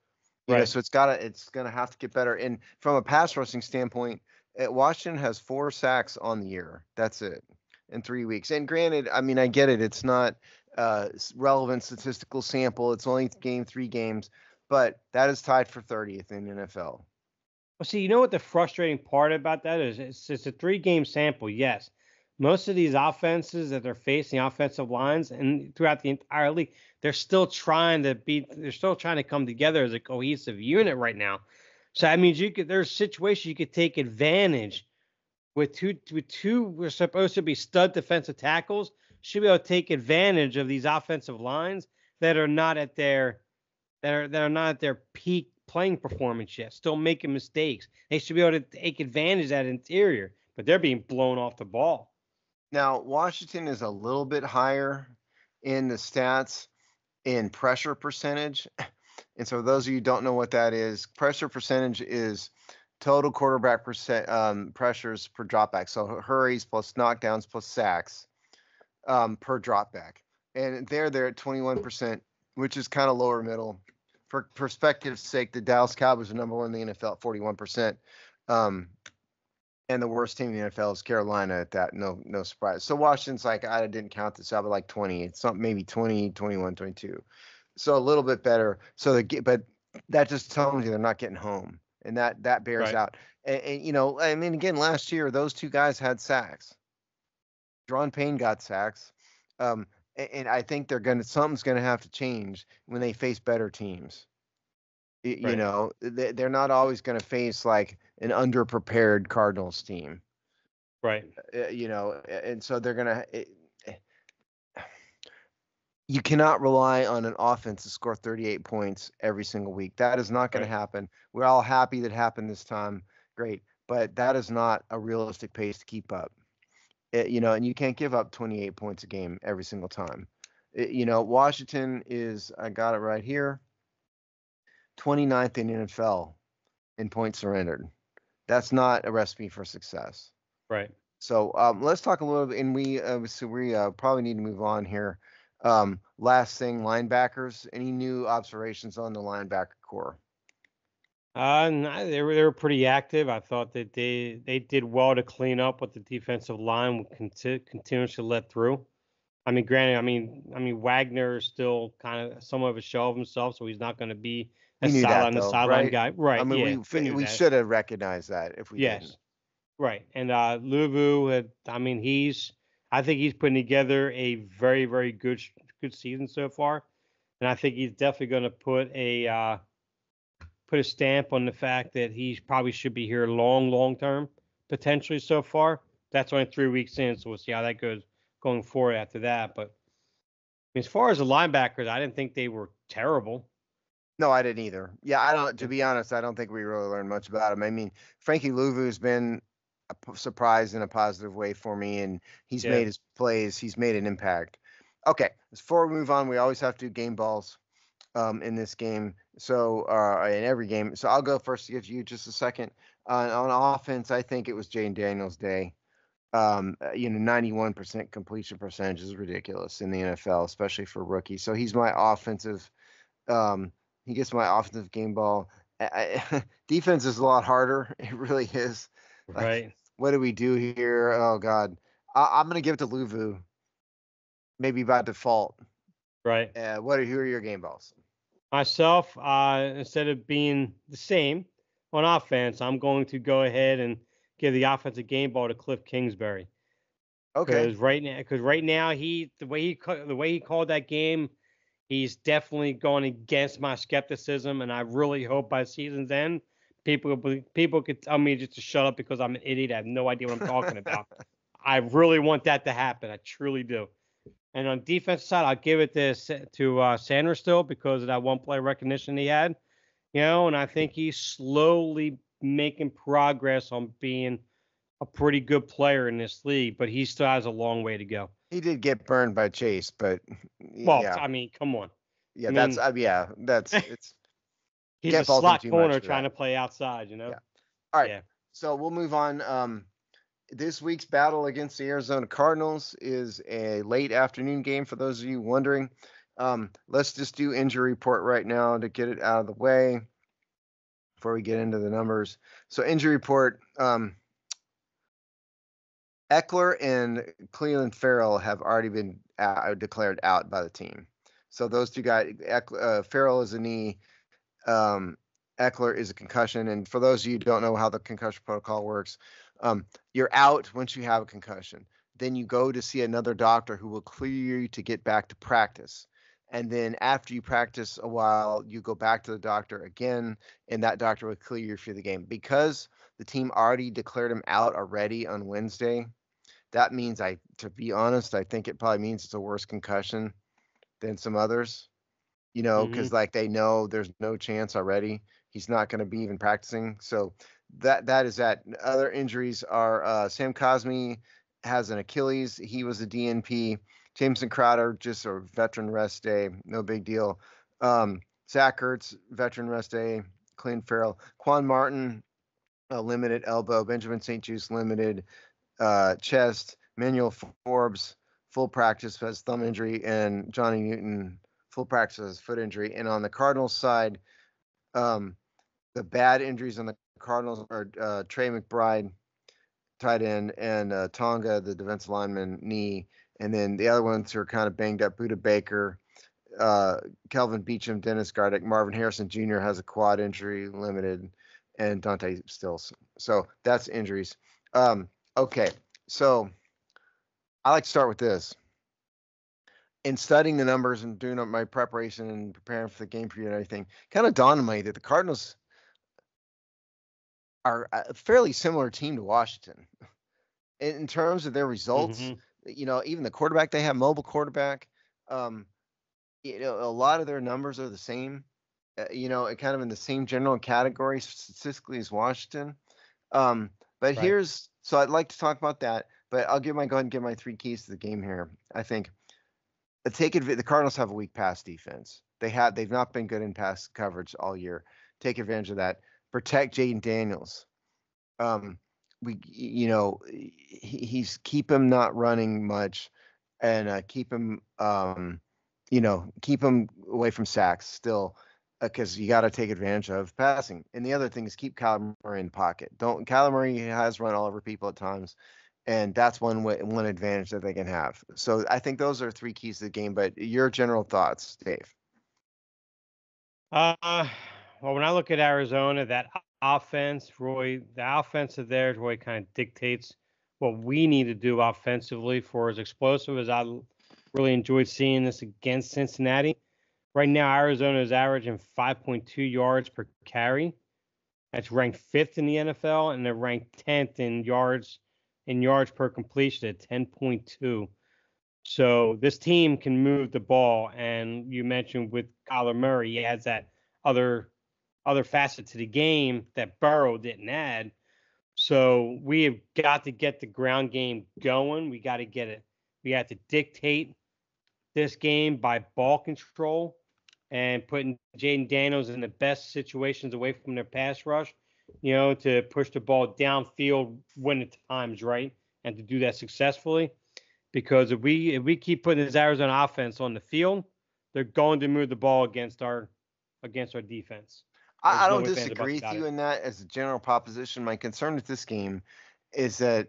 Right. So it's gonna have to get better. And from a pass rushing standpoint, Washington has 4 sacks on the year. That's it in 3 weeks. And granted, I mean, I get it. It's not relevant statistical sample. It's only 3 games, but that is tied for 30th in the NFL. Well, see, you know what the frustrating part about that is? It's a 3-game sample, yes. Most of these offenses that they're facing, offensive lines, and throughout the entire league, they're still trying to come together as a cohesive unit right now. So that means there's situations you could take advantage we're supposed to be stud defensive tackles, should be able to take advantage of these offensive lines that are not at their not at their peak playing performance yet, still making mistakes. They should be able to take advantage of that interior, but they're being blown off the ball. Now, Washington is a little bit higher in the stats in pressure percentage. And so those of you who don't know what that is, pressure percentage is total quarterback pressures per dropback. So hurries plus knockdowns plus sacks per dropback. And they're at 21%, which is kind of lower middle. For perspective's sake, the Dallas Cowboys are number one in the NFL at 41%. And the worst team in the NFL is Carolina at that. No surprise. So Washington's like, I didn't count this out, but like 20. It's something maybe 20, 21, 22. So a little bit better. But that just tells you they're not getting home. And that bears Right. out. And, I mean, again, last year, those two guys had sacks. Daron Payne got sacks. And I think something's going to have to change when they face better teams. Right. They're not always going to face like an underprepared Cardinals team. Right. And so they're going to. You cannot rely on an offense to score 38 points every single week. That is not going to happen. We're all happy that happened this time. Great. But that is not a realistic pace to keep up. And you can't give up 28 points a game every single time. Washington is, I got it right here, 29th in the NFL in points surrendered. That's not a recipe for success. Right. So let's talk a little bit, and we probably need to move on here. Last thing, linebackers. Any new observations on the linebacker core? No, they were pretty active. I thought that they did well to clean up what the defensive line would continuously let through. I mean, granted, I mean Wagner is still kind of somewhat of a shell of himself, so he's not going to be a We knew that the though, sideline right? guy. Right? I mean, Yeah, we knew we that. should have recognized that if we didn't. Yes. Right. And Luvu had, I mean, I think he's putting together a very, very good season so far, and I think he's definitely going to put a stamp on the fact that he probably should be here long term, potentially so far. That's only 3 weeks in, so we'll see how that goes going forward after that. But as far as the linebackers, I didn't think they were terrible. No, I didn't either. Yeah, I don't. To be honest, I don't think we really learned much about him. I mean, Frankie Louvu's been a surprise in a positive way for me, and he's made his plays. He's made an impact. Okay, before we move on, we always have to do game balls in this game. So in every game. So I'll go first to give you just a second. On offense, I think it was Jayden Daniels' day. 91% completion percentage is ridiculous in the NFL, especially for rookies. So he's my offensive. He gets my offensive game ball. Defense is a lot harder. It really is. Right. What do we do here? Oh God, I'm gonna give it to Luvu. Maybe by default. Right. Who are your game balls? Myself, instead of being the same on offense, I'm going to go ahead and give the offensive game ball to Cliff Kingsbury. Okay. Because right now the way he called that game, he's definitely going against my skepticism, and I really hope by season's end, people could tell me just to shut up because I'm an idiot. I have no idea what I'm talking about. I really want that to happen. I truly do. And on defensive side, I'll give it to Sanders still because of that one play recognition he had. And I think he's slowly making progress on being a pretty good player in this league, but he still has a long way to go. He did get burned by Chase, but yeah. I mean, come on. Yeah, it's. He's a slot corner trying to play outside, Yeah. All right. Yeah. So we'll move on. This week's battle against the Arizona Cardinals is a late afternoon game for those of you wondering. Let's just do injury report right now to get it out of the way before we get into the numbers. So injury report, Eckler and Clelin Ferrell have already been declared out by the team. So those two guys, Ferrell is a knee, Eckler is a concussion. And for those of you who don't know how the concussion protocol works, you're out once you have a concussion. Then you go to see another doctor who will clear you to get back to practice. And then after you practice a while, you go back to the doctor again, and that doctor will clear you for the game. Because the team already declared him out already on Wednesday, that means to be honest, I think it probably means it's a worse concussion than some others, Mm-hmm. because like they know there's no chance already. He's not going to be even practicing. So that is that. Other injuries are Sam Cosmi has an Achilles. He was a DNP. Jameson Crowder, just a veteran rest day, no big deal. Zach Ertz, veteran rest day. Clint Farrell, Quan Martin, a limited elbow. Benjamin St. Juste, limited chest. Manuel Forbes, full practice, has thumb injury, and Johnny Newton, full practice, has foot injury. And on the Cardinals side, um, the bad injuries on the Cardinals are Trey McBride, tight end, and Tonga, the defensive lineman, knee. And then the other ones are kind of banged up. Buda Baker, Kelvin Beachum, Dennis Gardick, Marvin Harrison Jr. has a quad injury, limited, and Dante Stills. So that's injuries. Okay, so I like to start with this. In studying the numbers and doing my preparation and preparing for the game preview and everything, kind of dawned on me that the Cardinals are a fairly similar team to Washington in terms of their results. Mm-hmm. Even the quarterback they have, mobile quarterback. Um, a lot of their numbers are the same. Kind of in the same general category statistically as Washington. But Right. so I'd like to talk about that. But I'll go ahead and give my 3 keys to the game here. I think the Cardinals have a weak pass defense. They've not been good in pass coverage all year. Take advantage of that. Protect Jaden Daniels. He's keep him not running much, and keep him away from sacks still, because you got to take advantage of passing. And the other thing is keep Kyler Murray in the pocket. Kyler Murray has run all over people at times, and that's one advantage that they can have. So I think those are 3 keys to the game. But your general thoughts, Dave? Well, when I look at Arizona, that offense, Roy, the offense of theirs, Roy, kind of dictates what we need to do offensively for as explosive as I really enjoyed seeing this against Cincinnati. Right now, Arizona is averaging 5.2 yards per carry. That's ranked 5th in the NFL, and they're ranked 10th in yards per completion at 10.2. So this team can move the ball, and you mentioned with Kyler Murray, he adds that other facet to the game that Burrow didn't add. So we have got to get the ground game going. We got to get it. We have to dictate this game by ball control and putting Jaden Daniels in the best situations away from their pass rush, to push the ball downfield when the time's right and to do that successfully. Because if we keep putting this Arizona offense on the field, they're going to move the ball against our defense. I There's no don't ifs, ands, or buts disagree with about you it. in that as a general proposition. My concern with this game is that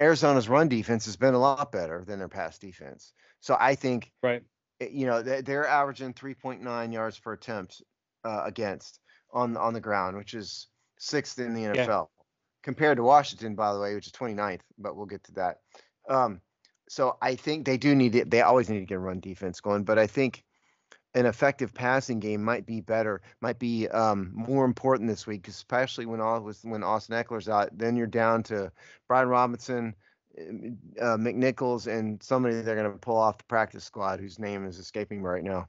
Arizona's run defense has been a lot better than their pass defense. So I think, Right. they're averaging 3.9 yards per attempt against on the ground, which is 6th in the Yeah. NFL, compared to Washington, by the way, which is 29th. But we'll get to that. So I think they always need to get a run defense going. But I think an effective passing game might be more important this week, especially when Austin Eckler's out. Then you're down to Brian Robinson, McNichols, and somebody they're going to pull off the practice squad whose name is escaping me right now.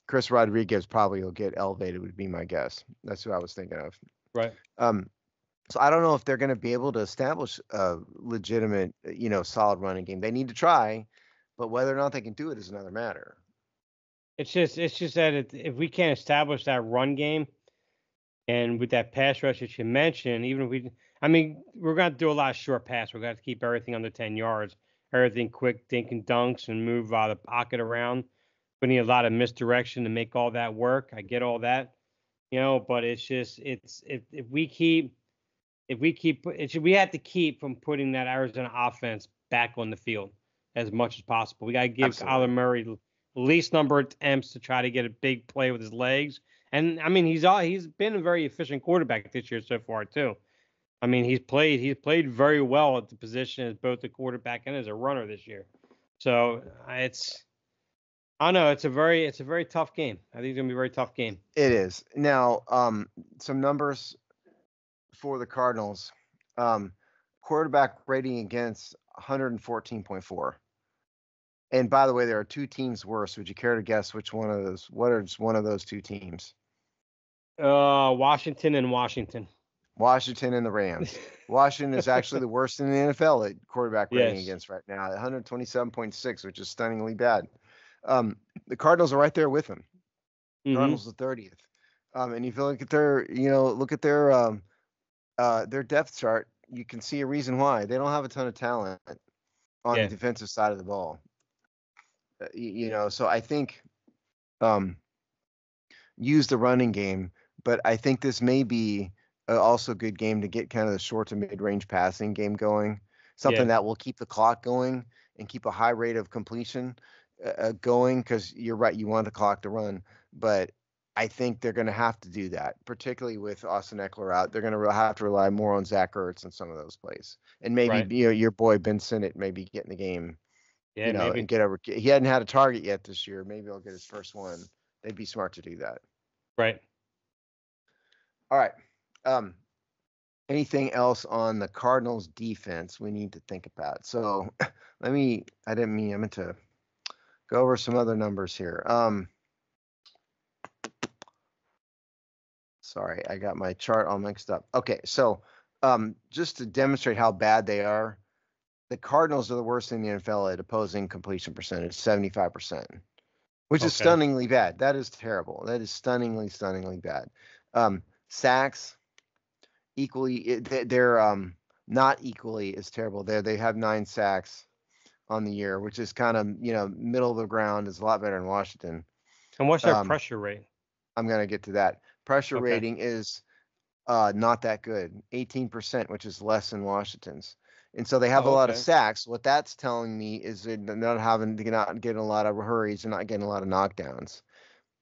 Chris Rodriguez probably will get elevated, would be my guess. That's who I was thinking of. Right. So I don't know if they're going to be able to establish a legitimate, solid running game. They need to try, but whether or not they can do it is another matter. It's just that if we can't establish that run game and with that pass rush that you mentioned, even if we're going to do a lot of short pass. We're going to keep everything under 10 yards, everything quick dink and dunks and move the pocket around. We need a lot of misdirection to make all that work. I get all that, but it's just if we have to keep from putting that Arizona offense back on the field as much as possible. We got to give Absolutely. Kyler Murray the least number of attempts to try to get a big play with his legs. And he's been a very efficient quarterback this year so far too. He's played very well at the position as both a quarterback and as a runner this year. So I know it's a very tough game. I think it's gonna be a very tough game. It is. Now, some numbers for the Cardinals. Um, Quarterback rating against 114.4. And by the way, there are two teams worse. Would you care to guess which one of those? What is one of those two teams? Washington and Washington. Washington and the Rams. Washington is actually the worst in the NFL at quarterback rating Yes. against right now, 127.6, which is stunningly bad. The Cardinals are right there with them. Mm-hmm. Cardinals the 30th. And if you look at their depth chart, you can see a reason why they don't have a ton of talent on the Yeah. defensive side of the ball. So I think use the running game, but I think this may be also a good game to get kind of the short to mid-range passing game going, something Yeah. that will keep the clock going and keep a high rate of completion going, because you're right, you want the clock to run, but I think they're going to have to do that, particularly with Austin Eckler out. They're going to have to rely more on Zach Ertz and some of those plays, and maybe Right. your boy Ben Sinnott maybe get in the game, Yeah. and Maybe. get over. He hadn't had a target yet this year. Maybe he'll get his first one. They'd be smart to do that. Right. All right. Um, Anything else on the Cardinals defense we need to think about? So I meant to go over some other numbers here. Sorry, I got my chart all mixed up. Okay, so just to demonstrate how bad they are, the Cardinals are the worst in the NFL at opposing completion percentage, 75%, which is Okay. stunningly bad. That is terrible. That is stunningly, stunningly bad. Sacks, equally, they're not equally as terrible. They have 9 sacks on the year, which is kind of middle of the ground. Is a lot better in Washington. And what's their Um, pressure rate? I'm gonna get to that. Pressure Okay. rating is not that good, 18%, which is less than Washington's. And so they have a Oh, lot of okay. sacks. What that's telling me is they're not getting a lot of hurries, they're not getting a lot of knockdowns.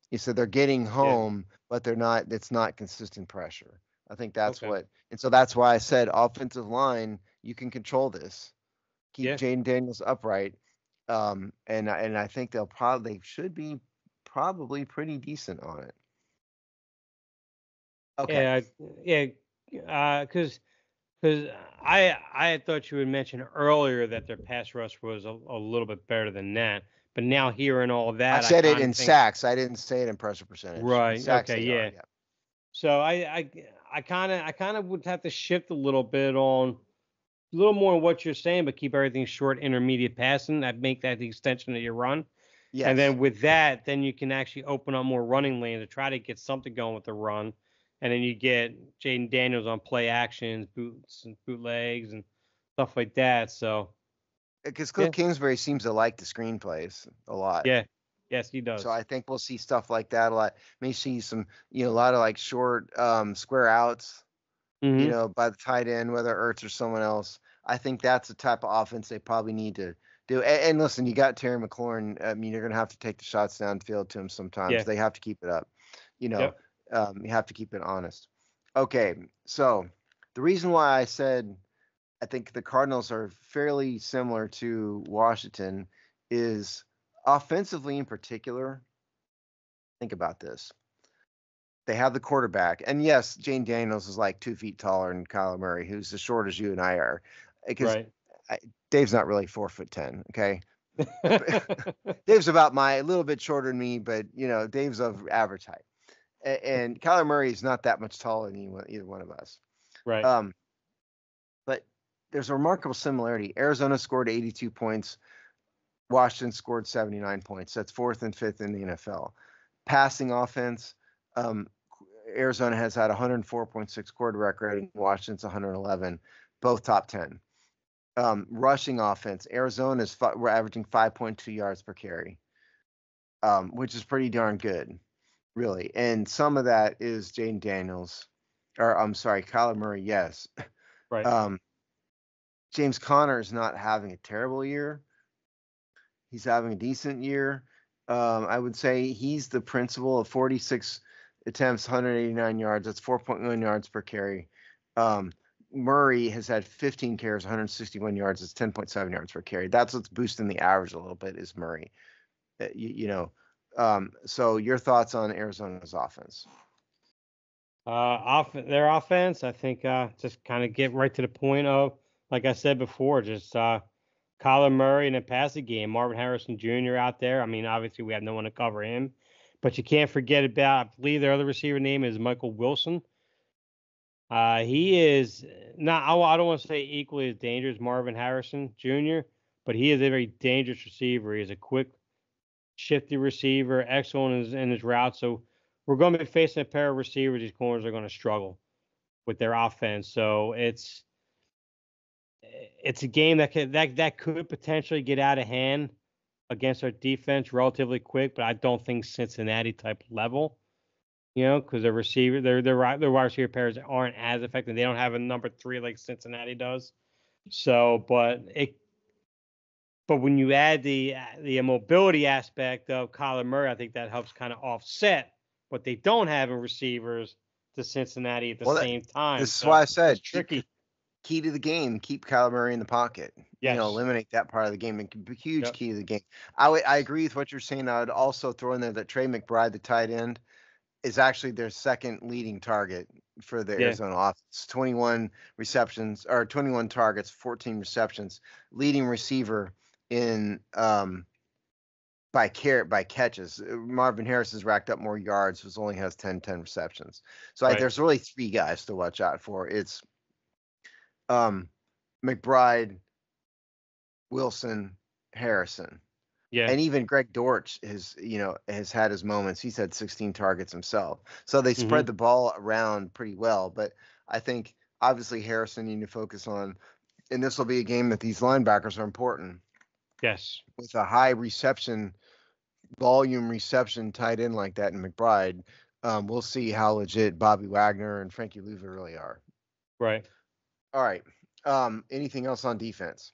You said they're getting Yeah. home, but they're not. It's not consistent pressure. I think that's Okay. what, and so that's why I said offensive line. You can control this. Keep Yeah. Jaden Daniels upright, and I think they should be probably pretty decent on it. Okay. Yeah. Yeah. Because I had thought you had mentioned earlier that their pass rush was a little bit better than that, but now hearing all I that, I said it kind of in think sacks. I didn't say it in pressure percentage. In right. sacks, Okay. they are. Yeah. Yeah. So I kind of would have to shift a little bit on a little more on what you're saying, but keep everything short, intermediate passing. That make that the extension of your run. And Yes. then with that, then you can actually open up more running lane to try to get something going with the run. And then you get Jaden Daniels on play actions, boots and bootlegs and stuff like that. So Because Cliff yeah, Kingsbury seems to like the screenplays a lot. yeah, yes, he So does. I think we'll see stuff like that a lot. May see some, a lot of like short square outs, Hmm. by the tight end, whether Ertz or someone else. I think that's the type of offense they probably need to do. And listen, you got Terry McLaurin. I mean, you're going to have to take the shots downfield to him sometimes. Yeah. They have to keep it up. You know, Yep. you have to keep it honest. Okay, so the reason why I said I think the Cardinals are fairly similar to Washington is offensively in particular. Think about this. They have the quarterback, and yes, Jane Daniels is like 2 feet taller than Kyler Murray, who's as short as you and I are. Because Right. Dave's not really 4'10". Okay, Dave's about a little bit shorter than me, but Dave's of average height, and Kyler Murray is not that much taller than either one of us. Right. Um, but there's a remarkable similarity. Arizona scored 82 points. Washington scored 79 points. That's fourth and fifth in the NFL. Passing offense, um, Arizona has had 104.6 quarterback rating. Washington's 111, both top 10. Rushing offense, we're averaging 5.2 yards per carry, which is pretty darn good, really. And some of that is Jaden Daniels, or I'm sorry, Kyler Murray. Yes. Right. Um, James Conner is not having a terrible year. He's having a decent year. I would say he's the principal of 46 attempts, 189 yards. That's 4.1 yards per carry. Murray has had 15 carries, 161 yards. It's 10.7 yards per carry. That's what's boosting the average a little bit is Murray. So your thoughts on Arizona's offense? Their offense, I think, just kind of get right to the point of, like I said before, just Kyler Murray in the passing game, Marvin Harrison Jr. out there. I mean, obviously we have no one to cover him, but you can't forget about. I believe their other receiver name is Michael Wilson. He is not. I don't want to say equally as dangerous as Marvin Harrison Jr., but he is a very dangerous receiver. He is a quick, shifty receiver, excellent in his route. So we're going to be facing a pair of receivers. These corners are going to struggle with their offense. So it's a game that could potentially get out of hand against our defense relatively quick, but I don't think Cincinnati type level. Because their receiver, their wide receiver pairs aren't as effective. They don't have a number 3 like Cincinnati does. So, but when you add the mobility aspect of Kyler Murray, I think that helps kind of offset what they don't have in receivers to Cincinnati at the same time. This is why I said it's tricky. Key to the game, keep Kyler Murray in the pocket. Yes. Eliminate that part of the game. A huge key to the game. I agree with what you're saying. I would also throw in there that Trey McBride, the tight end, is actually their second leading target for the Arizona offense. 21 receptions or 21 targets, 14 receptions. Leading receiver in by catches. Marvin Harris has racked up more yards, but only has 10 receptions. So there's really 3 guys to watch out for. It's McBride, Wilson, Harrison. Yeah. And even Greg Dortch has had his moments. He's had 16 targets himself. So they spread the ball around pretty well. But I think obviously Harrison you need to focus on, and this will be a game that these linebackers are important. Yes. With a high volume reception tight end like that in McBride, we'll see how legit Bobby Wagner and Frankie Luvu really are. Right. All right. Anything else on defense?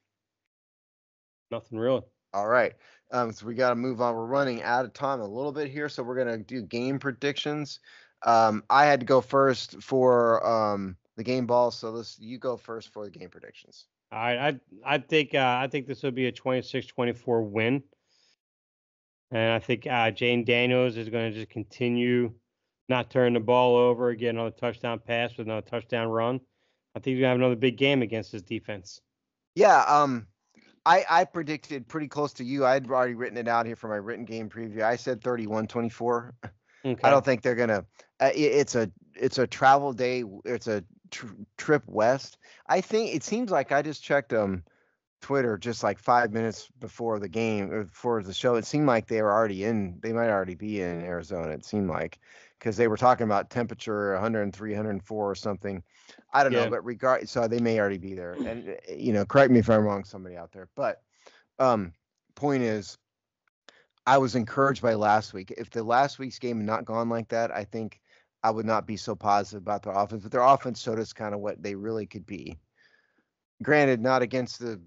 Nothing really. All right. So we got to move on. We're running out of time a little bit here, so we're going to do game predictions. I had to go first for the game ball, so you go first for the game predictions. All right. I think this will be a 26-24 win. And I think Jayden Daniels is going to just continue not turn the ball over, get another touchdown pass with another touchdown run. I think he's going to have another big game against his defense. Yeah, I predicted pretty close to you. I'd already written it out here for my written game preview. I said 31-24. Okay. I don't think they're going to it's a travel day. It's a trip west. I think it seems like I just checked Twitter just like 5 minutes before the game or before the show. It seemed like they might already be in Arizona. It seemed like, because they were talking about temperature 103, 104 or something. I don't know, but so they may already be there. And correct me if I'm wrong, somebody out there. But point is, I was encouraged by last week. If the last week's game had not gone like that, I think I would not be so positive about their offense. But their offense showed us kind of what they really could be. Granted, not against the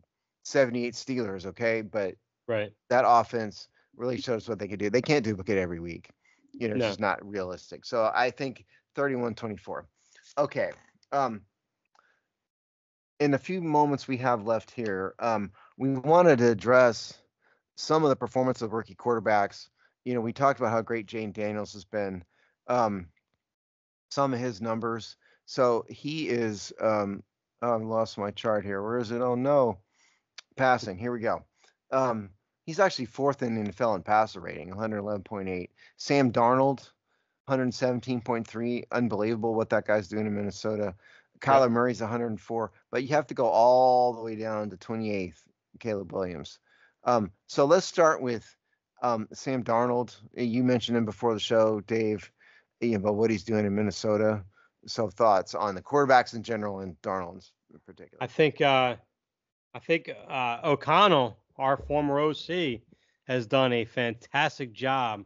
78 Steelers, okay, but that offense really showed us what they could do. They can't duplicate every week. It's just not realistic. So I think 31-24. Okay. In the few moments we have left here, we wanted to address some of the performance of rookie quarterbacks. We talked about how great Jayden Daniels has been. Some of his numbers. So he is. I lost my chart here. Where is it? Oh no. Passing. Here we go. He's actually 4th in the NFL in passer rating, 111.8. Sam Darnold, 117.3. Unbelievable what that guy's doing in Minnesota. Kyler Murray's 104, but you have to go all the way down to 28th, Caleb Williams. So let's start with Sam Darnold. You mentioned him before the show, Dave, about what he's doing in Minnesota. So thoughts on the quarterbacks in general and Darnold in particular. I think O'Connell, our former OC, has done a fantastic job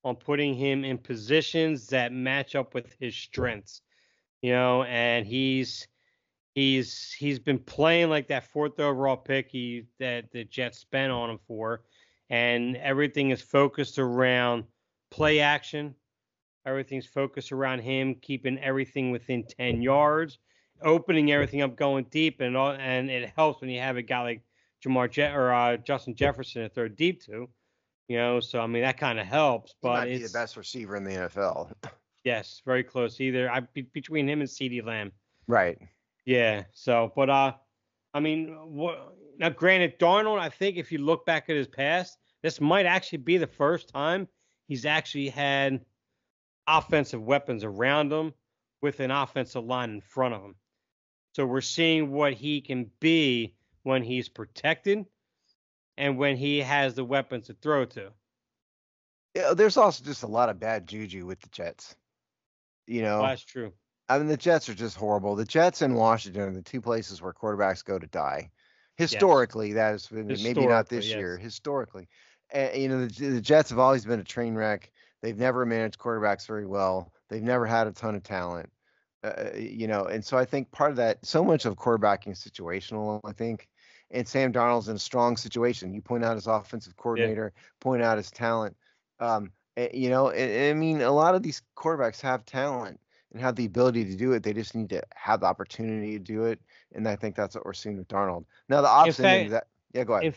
on putting him in positions that match up with his strengths. And he's been playing like that 4th overall pick that the Jets spent on him for, and everything is focused around play action. Everything's focused around him keeping everything within 10 yards, opening everything up, going deep, and it helps when you have a guy like Justin Jefferson to throw deep to. So I mean that kind of helps, He but might be the it's best receiver in the NFL. yes, very close. Either between him and CeeDee Lamb. Right. Yeah. So, but I mean, now granted, Darnold, I think if you look back at his past, this might actually be the first time he's actually had offensive weapons around him with an offensive line in front of him. So we're seeing what he can be when he's protected and when he has the weapons to throw to. Yeah, there's also just a lot of bad juju with the Jets. Well, that's true. I mean, the Jets are just horrible. The Jets and Washington are the two places where quarterbacks go to die. Yes. Historically, that has been maybe not Historically, this year. yes. Historically, the Jets have always been a train wreck. They've never managed quarterbacks very well. They've never had a ton of talent. And so I think part of that, so much of quarterbacking is situational. I think, and Sam Darnold's in a strong situation. You point out his offensive Yeah. coordinator, point out his talent. I mean, a lot of these quarterbacks have talent and have the ability to do it. They just need to have the opportunity to do it. And I think that's what we're seeing with Darnold. Now, the In opposite end of fact, that, yeah, go ahead.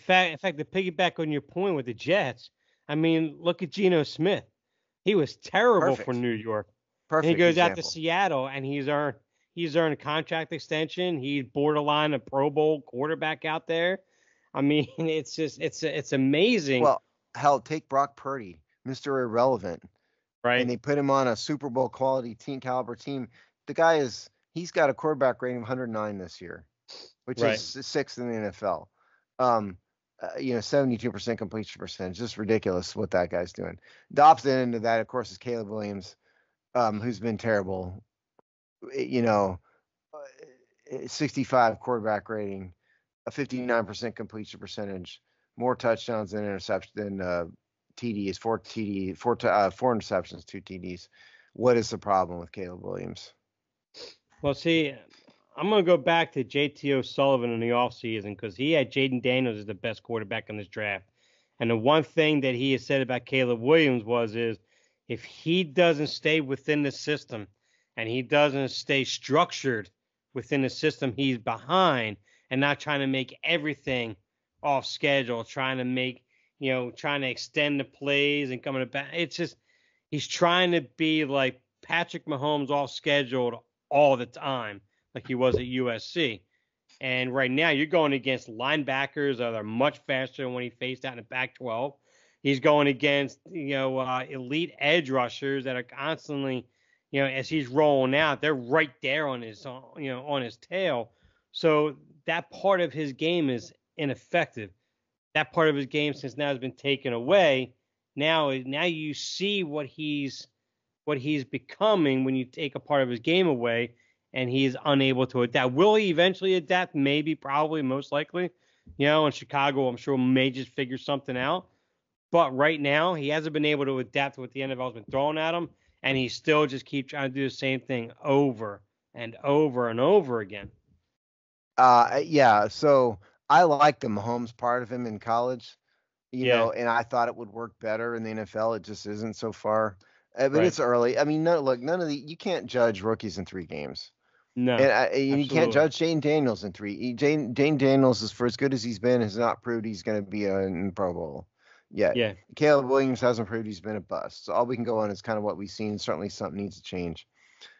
to piggyback on your point with the Jets, I mean, look at Geno Smith. He was terrible for Perfect. New York. And he Perfect goes out to example. Seattle and he's earned a contract extension. He's borderline a Pro Bowl quarterback out there. I mean, it's just it's amazing, Well, hell, take Brock Purdy, Mr. Irrelevant, and right? they put him on a Super Bowl quality team caliber team. The guy he's got a quarterback rating of 109 this year, which is Right. sixth in the NFL. 72% completion percentage, just ridiculous what that guy's doing. The opposite end of that, of course, is Caleb Williams, who's been terrible. You know, 65 quarterback rating, a 59% completion percentage, more touchdowns than interceptions than TDs, four interceptions, two TDs. What is the problem with Caleb Williams? Well, see, I'm going to go back to JT O'Sullivan in the offseason because he had Jaden Daniels as the best quarterback in this draft. And the one thing that he has said about Caleb Williams is if he doesn't stay within the system and he doesn't stay structured within the system he's behind and not trying to make everything off schedule, trying to extend the plays and coming back. It's just he's trying to be like Patrick Mahomes off scheduled all the time, like he was at USC. And right now, you're going against linebackers that are much faster than when he faced out in the Pac-12. He's going against elite edge rushers that are constantly, as he's rolling out, they're right there on his tail. So that part of his game is ineffective. That part of his game since now has been taken away. Now you see what he's becoming when you take a part of his game away and he's unable to adapt. Will he eventually adapt? Maybe, probably, most likely. In Chicago, I'm sure may just figure something out. But right now, he hasn't been able to adapt to what the NFL's been throwing at him, and he still just keeps trying to do the same thing over and over and over again. Yeah. So I like the Mahomes part of him in college, Yeah. and I thought it would work better in the NFL. It just isn't so far. But Right. it's early. I mean, no, look, none of you can't judge rookies in 3 games. No, And you can't absolutely. judge Jane Daniels in three. Jane Daniels is for as good as he's been, has not proved he's going to be in Pro Bowl yet. Yeah. Caleb Williams hasn't proved he's been a bust. So all we can go on is kind of what we've seen. Certainly something needs to change.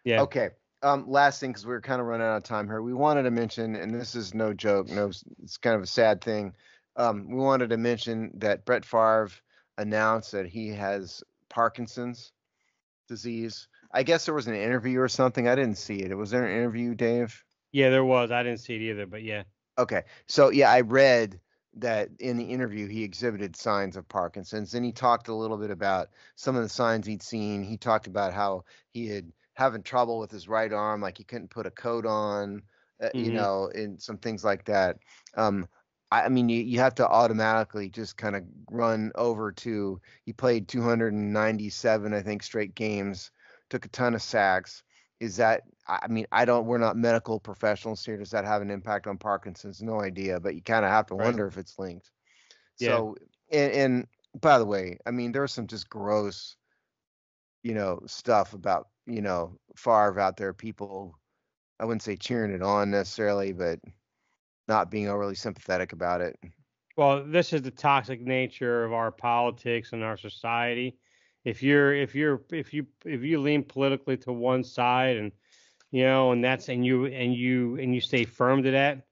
Yeah. Okay. Last thing, because we're kind of running out of time here. We wanted to mention, and this is no joke, no, it's kind of a sad thing. We wanted to mention that Brett Favre announced that he has Parkinson's disease. I guess there was an interview or something. I didn't see it. Was there an interview, Dave? Yeah, there was. I didn't see it either, but yeah. Okay. So yeah, I read that in the interview he exhibited signs of Parkinson's, and he talked a little bit about some of the signs he'd seen. He talked about how he had having trouble with his right arm, like he couldn't put a coat on, Mm-hmm. and some things like that. Um, I mean, you have to automatically just kind of run over to. He played 297, I think, straight games, took a ton of sacks. Is that I mean, we're not medical professionals here. Does that have an impact on Parkinson's? No idea, but you kind of have to Right. wonder if it's linked. Yeah. So, and by the way, I mean, there's some just gross, stuff about, Favre out there. People, I wouldn't say cheering it on necessarily, but not being overly sympathetic about it. Well, this is the toxic nature of our politics and our society. If you lean politically to one side, and and you stay firm to that,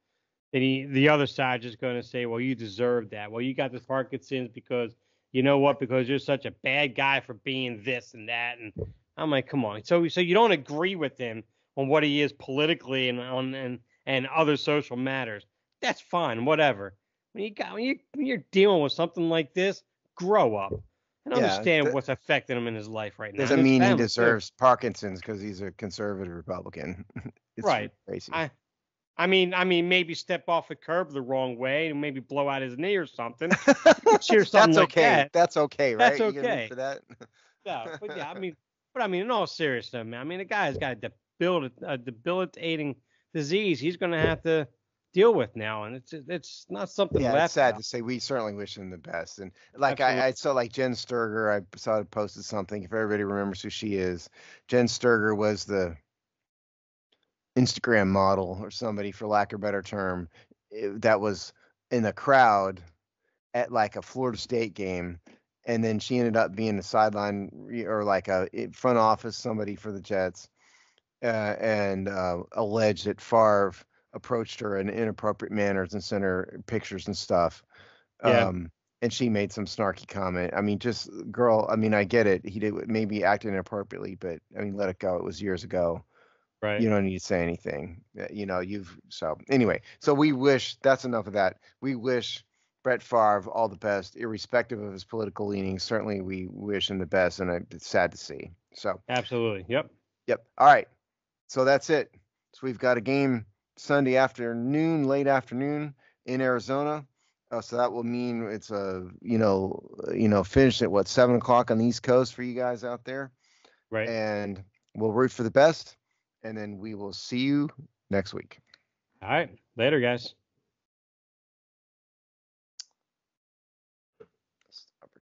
then the other side is going to say, well, you deserve that. Well, you got the Parkinson's because you know what? Because you're such a bad guy for being this and that. And I'm like, come on. So you don't agree with him on what he is politically and other social matters. That's fine, whatever. When you're dealing with something like this, grow up and Yeah, understand what's affecting him in his life right now and doesn't his mean he family too. deserves Parkinson's because he's a conservative Republican. It's Right. crazy. I mean, maybe step off the curb the wrong way and maybe blow out his knee or something. Cheer something That's like okay. that. That's okay, That's right? You gonna admit okay. to that? Yeah, but in all seriousness, man. I mean, the guy's got a debilitating disease. He's going to have to deal with now, and it's not something to Yeah, it's laugh sad about. to say. We certainly wish him the best. And like Absolutely. I saw like Jen Sturger, I saw it posted something. If everybody remembers who she is, Jen Sturger was the Instagram model or somebody, for lack of a better term, that was in the crowd at like a Florida State game, and then she ended up being a sideline or like a front office somebody for the Jets, and alleged that Favre approached her in inappropriate manners and sent her pictures and stuff. Yeah. And she made some snarky comment. I mean, just girl. I mean, I get it. He did maybe acted inappropriately, but I mean, let it go. It was years ago. Right. You don't need to say anything. So anyway. So we wish that's enough of that. We wish Brett Favre all the best, irrespective of his political leanings. Certainly, we wish him the best, and it's sad to see. So, Absolutely. Yep. yep. All right. So that's it. So we've got a game Sunday afternoon, late afternoon in Arizona. So that will mean it's finished at what 7 o'clock on the East Coast for you guys out there, Right. and we'll root for the best, and then we will see you next week. All right. Later, guys.